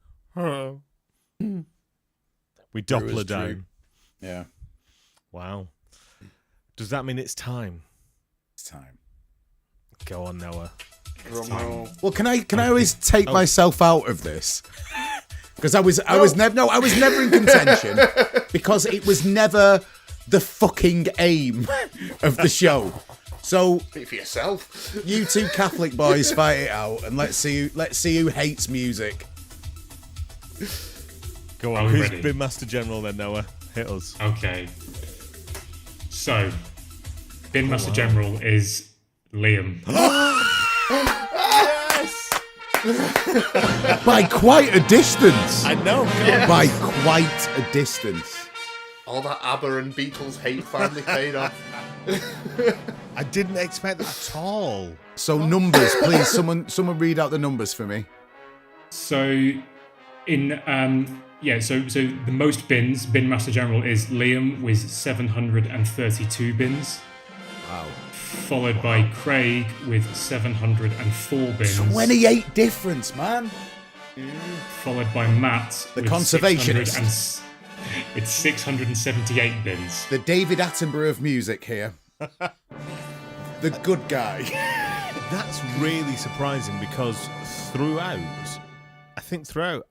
We Doppler down. Yeah. Wow. Does that mean it's time? It's time. Go on, Noah. Drum roll. Well, can I always take myself out of this? Because I was never in contention, because it was never the fucking aim of the show. So Speak for yourself. You two Catholic boys fight it out, and let's see who hates music. Go on. Are we Who's ready? been Master General then, Noah? Hit us. Okay. So, Bin Master General is Liam. By quite a distance. I know. By quite a distance. All that ABBA and Beatles hate finally paid off. I didn't expect that at all. So numbers, please. Someone read out the numbers for me. So, so the most bins, Bin Master General is Liam with 732 bins. Wow. Followed by Craig with 704 bins. 28 difference, man. Followed by Matt The with conservationist. It's 678 bins. The David Attenborough of music here. The good guy. That's really surprising, because throughout,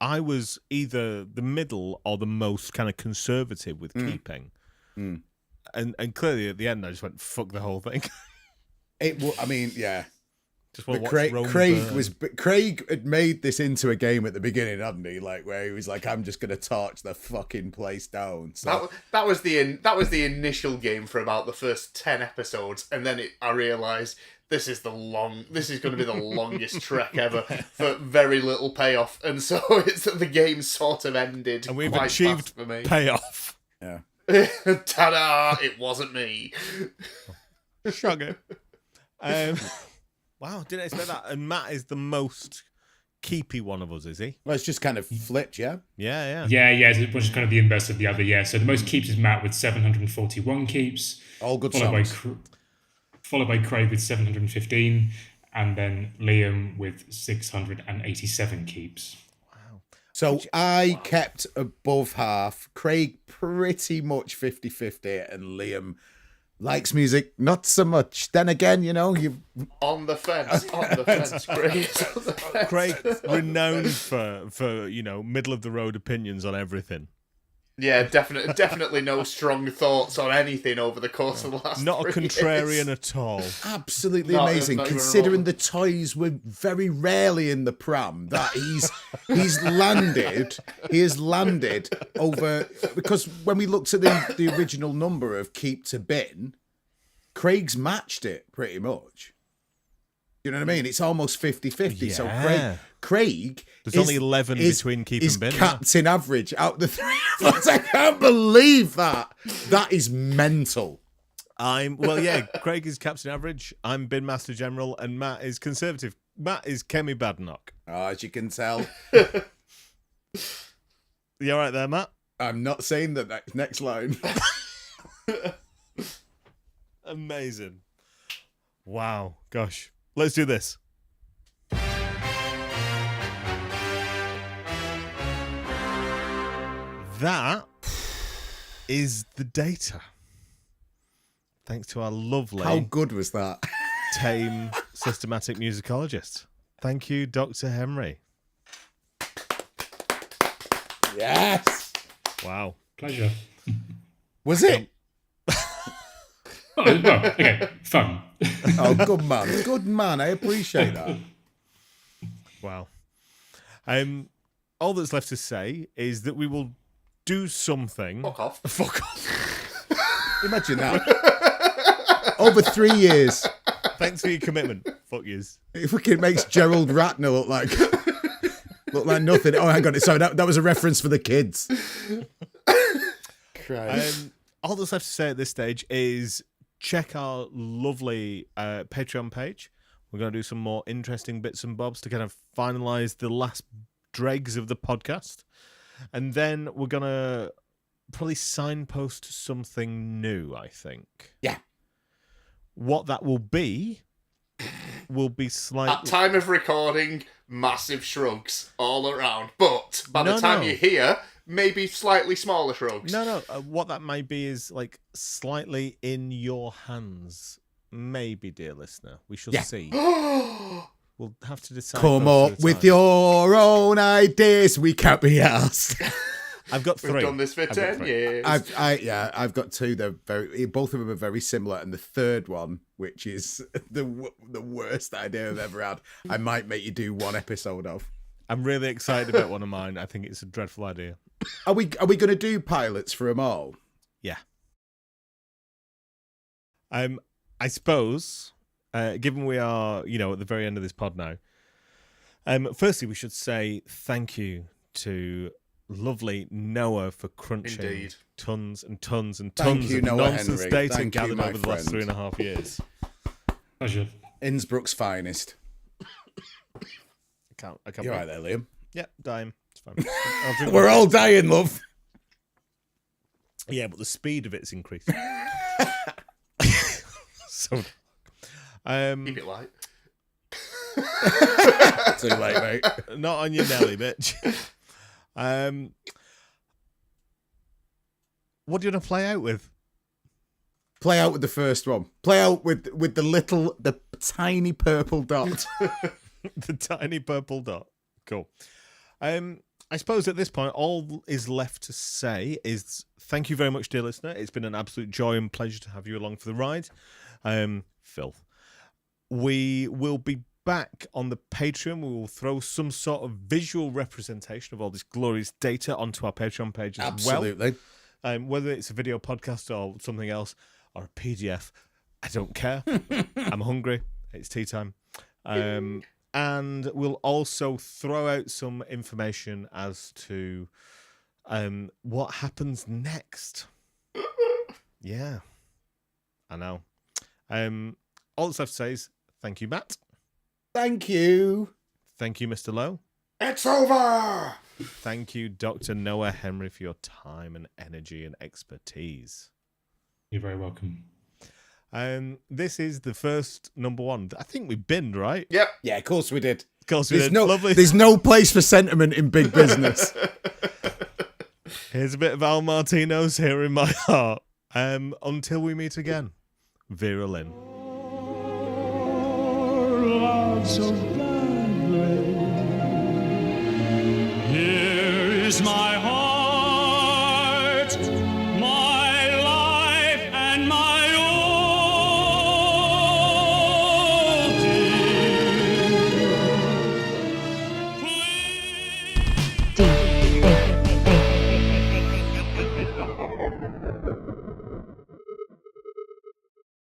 I was either the middle or the most kind of conservative with keeping. And clearly at the end I just went, fuck the whole thing. Yeah. Just want But to watch Rome burn. Craig had made this into a game at the beginning, hadn't he? Like, where he was like, I'm just gonna torch the fucking place down. So That was the initial game for about the first 10 episodes, and then I realised this is going to be the longest trek ever for very little payoff, and so the game sort of ended. And we've quite achieved fast for me. payoff. yeah. Ta-da! It wasn't me. Shrug it. Wow, didn't expect that. And Matt is the most keepy one of us, is he? Well, it's just kind of flipped, yeah. Yeah. Yeah, it was kind of the inverse of the other, yeah. So the most keeps is Matt with 741 keeps. All good followed songs. Followed by Craig with 715, and then Liam with 687 keeps. So I kept above half. Craig pretty much 50-50, and Liam Likes music, not so much. Then again, you know, you On the fence, Craig. Craig, renowned for middle of the road opinions on everything. Yeah, definitely no strong thoughts on anything over the course of the last Not a 3 contrarian years. at all. absolutely Not- amazing. not even Considering wrong. the toys were very rarely in the pram, that he's landed. He has landed over, because when we looked at the original number of keep to bin, Craig's matched it pretty much. You know what I mean? It's almost 50-50. So Yeah. Craig There's only 11 between keep is and bin. captain average out the three of us. I can't believe that. That is mental. Craig is captain average. I'm bin master general, and Matt is conservative. Matt is Kemi Badnock. Oh, as you can tell, You all right there, Matt? I'm not saying that next line. Amazing. Wow. Gosh. Let's do this. That is the data. Thanks to our lovely, How good was that? tame, systematic musicologist. Thank you, Dr. Henry. Yes. Wow. Pleasure. Was it? Oh, well, okay, fun. Oh, good man. Good man. I appreciate that. Wow. All that's left to say is that we will do something. Fuck off. Fuck off. Imagine that. Over 3 years. Thanks for your commitment. Fuck yous. It fucking makes Gerald Ratner look like nothing. Oh, hang on. Sorry, that was a reference for the kids. Christ. All that's left to say at this stage is check our lovely Patreon page. We're going to do some more interesting bits and bobs to kind of finalise the last dregs of the podcast. And then we're going to probably signpost something new, I think. Yeah. What that will be slightly... At time of recording, massive shrugs all around. But by the No, time no. you hear, maybe slightly smaller shrugs. No. What that might be is like slightly in your hands. Maybe, dear listener. We shall Yeah. see. We'll have to decide. Come closer up to with time. your own ideas. We can't be asked. I've got 3. We've done this for I've got 10 3. years. I've got 2. They're both of them are very similar, and the third one, which is the worst idea I've ever had, I might make you do one episode of. I'm really excited about one of mine. I think it's a dreadful idea. Are we going to do pilots for them all? Yeah. I suppose, given we are, at the very end of this pod now, firstly, we should say thank you to lovely Noah for crunching Indeed. tons and tons and Thank tons you, of Noah nonsense Henry. data Thank you, gathered my over the last friend. 3.5 years. Pleasure. Innsbruck's finest. I can't You're wait. right there, Liam. Yeah, dime. It's fine. I'll drink We're one. all dying, love. Yeah, but the speed of it's increased. So, Keep it light. Too late, mate. not on your Nelly, bitch. What do you want to play out with? Play out with the first one. Play out with the tiny purple dot. The tiny purple dot. Cool. I suppose at this point, all is left to say is thank you very much, dear listener. It's been an absolute joy and pleasure to have you along for the ride. Phil. We will be back on the Patreon. We will throw some sort of visual representation of all this glorious data onto our Patreon page as Absolutely. well. Whether it's a video podcast or something else or a PDF, I don't care. I'm hungry. It's tea time. And we'll also throw out some information as to what happens next. Yeah, I know. All that's left to say is thank you, Matt. Thank you. Thank you, Mr. Lowe. It's over! Thank you, Dr. Noah Henry, for your time and energy and expertise. You're very welcome. This is the first number 1. I think we binned, right? Yep. Yeah, of course we did. Of course we There's did. no, Lovely. there's no place for sentiment in big business. Here's a bit of Al Martino's here in my heart. Until we meet again. Vera Lynn. So badly. Here is my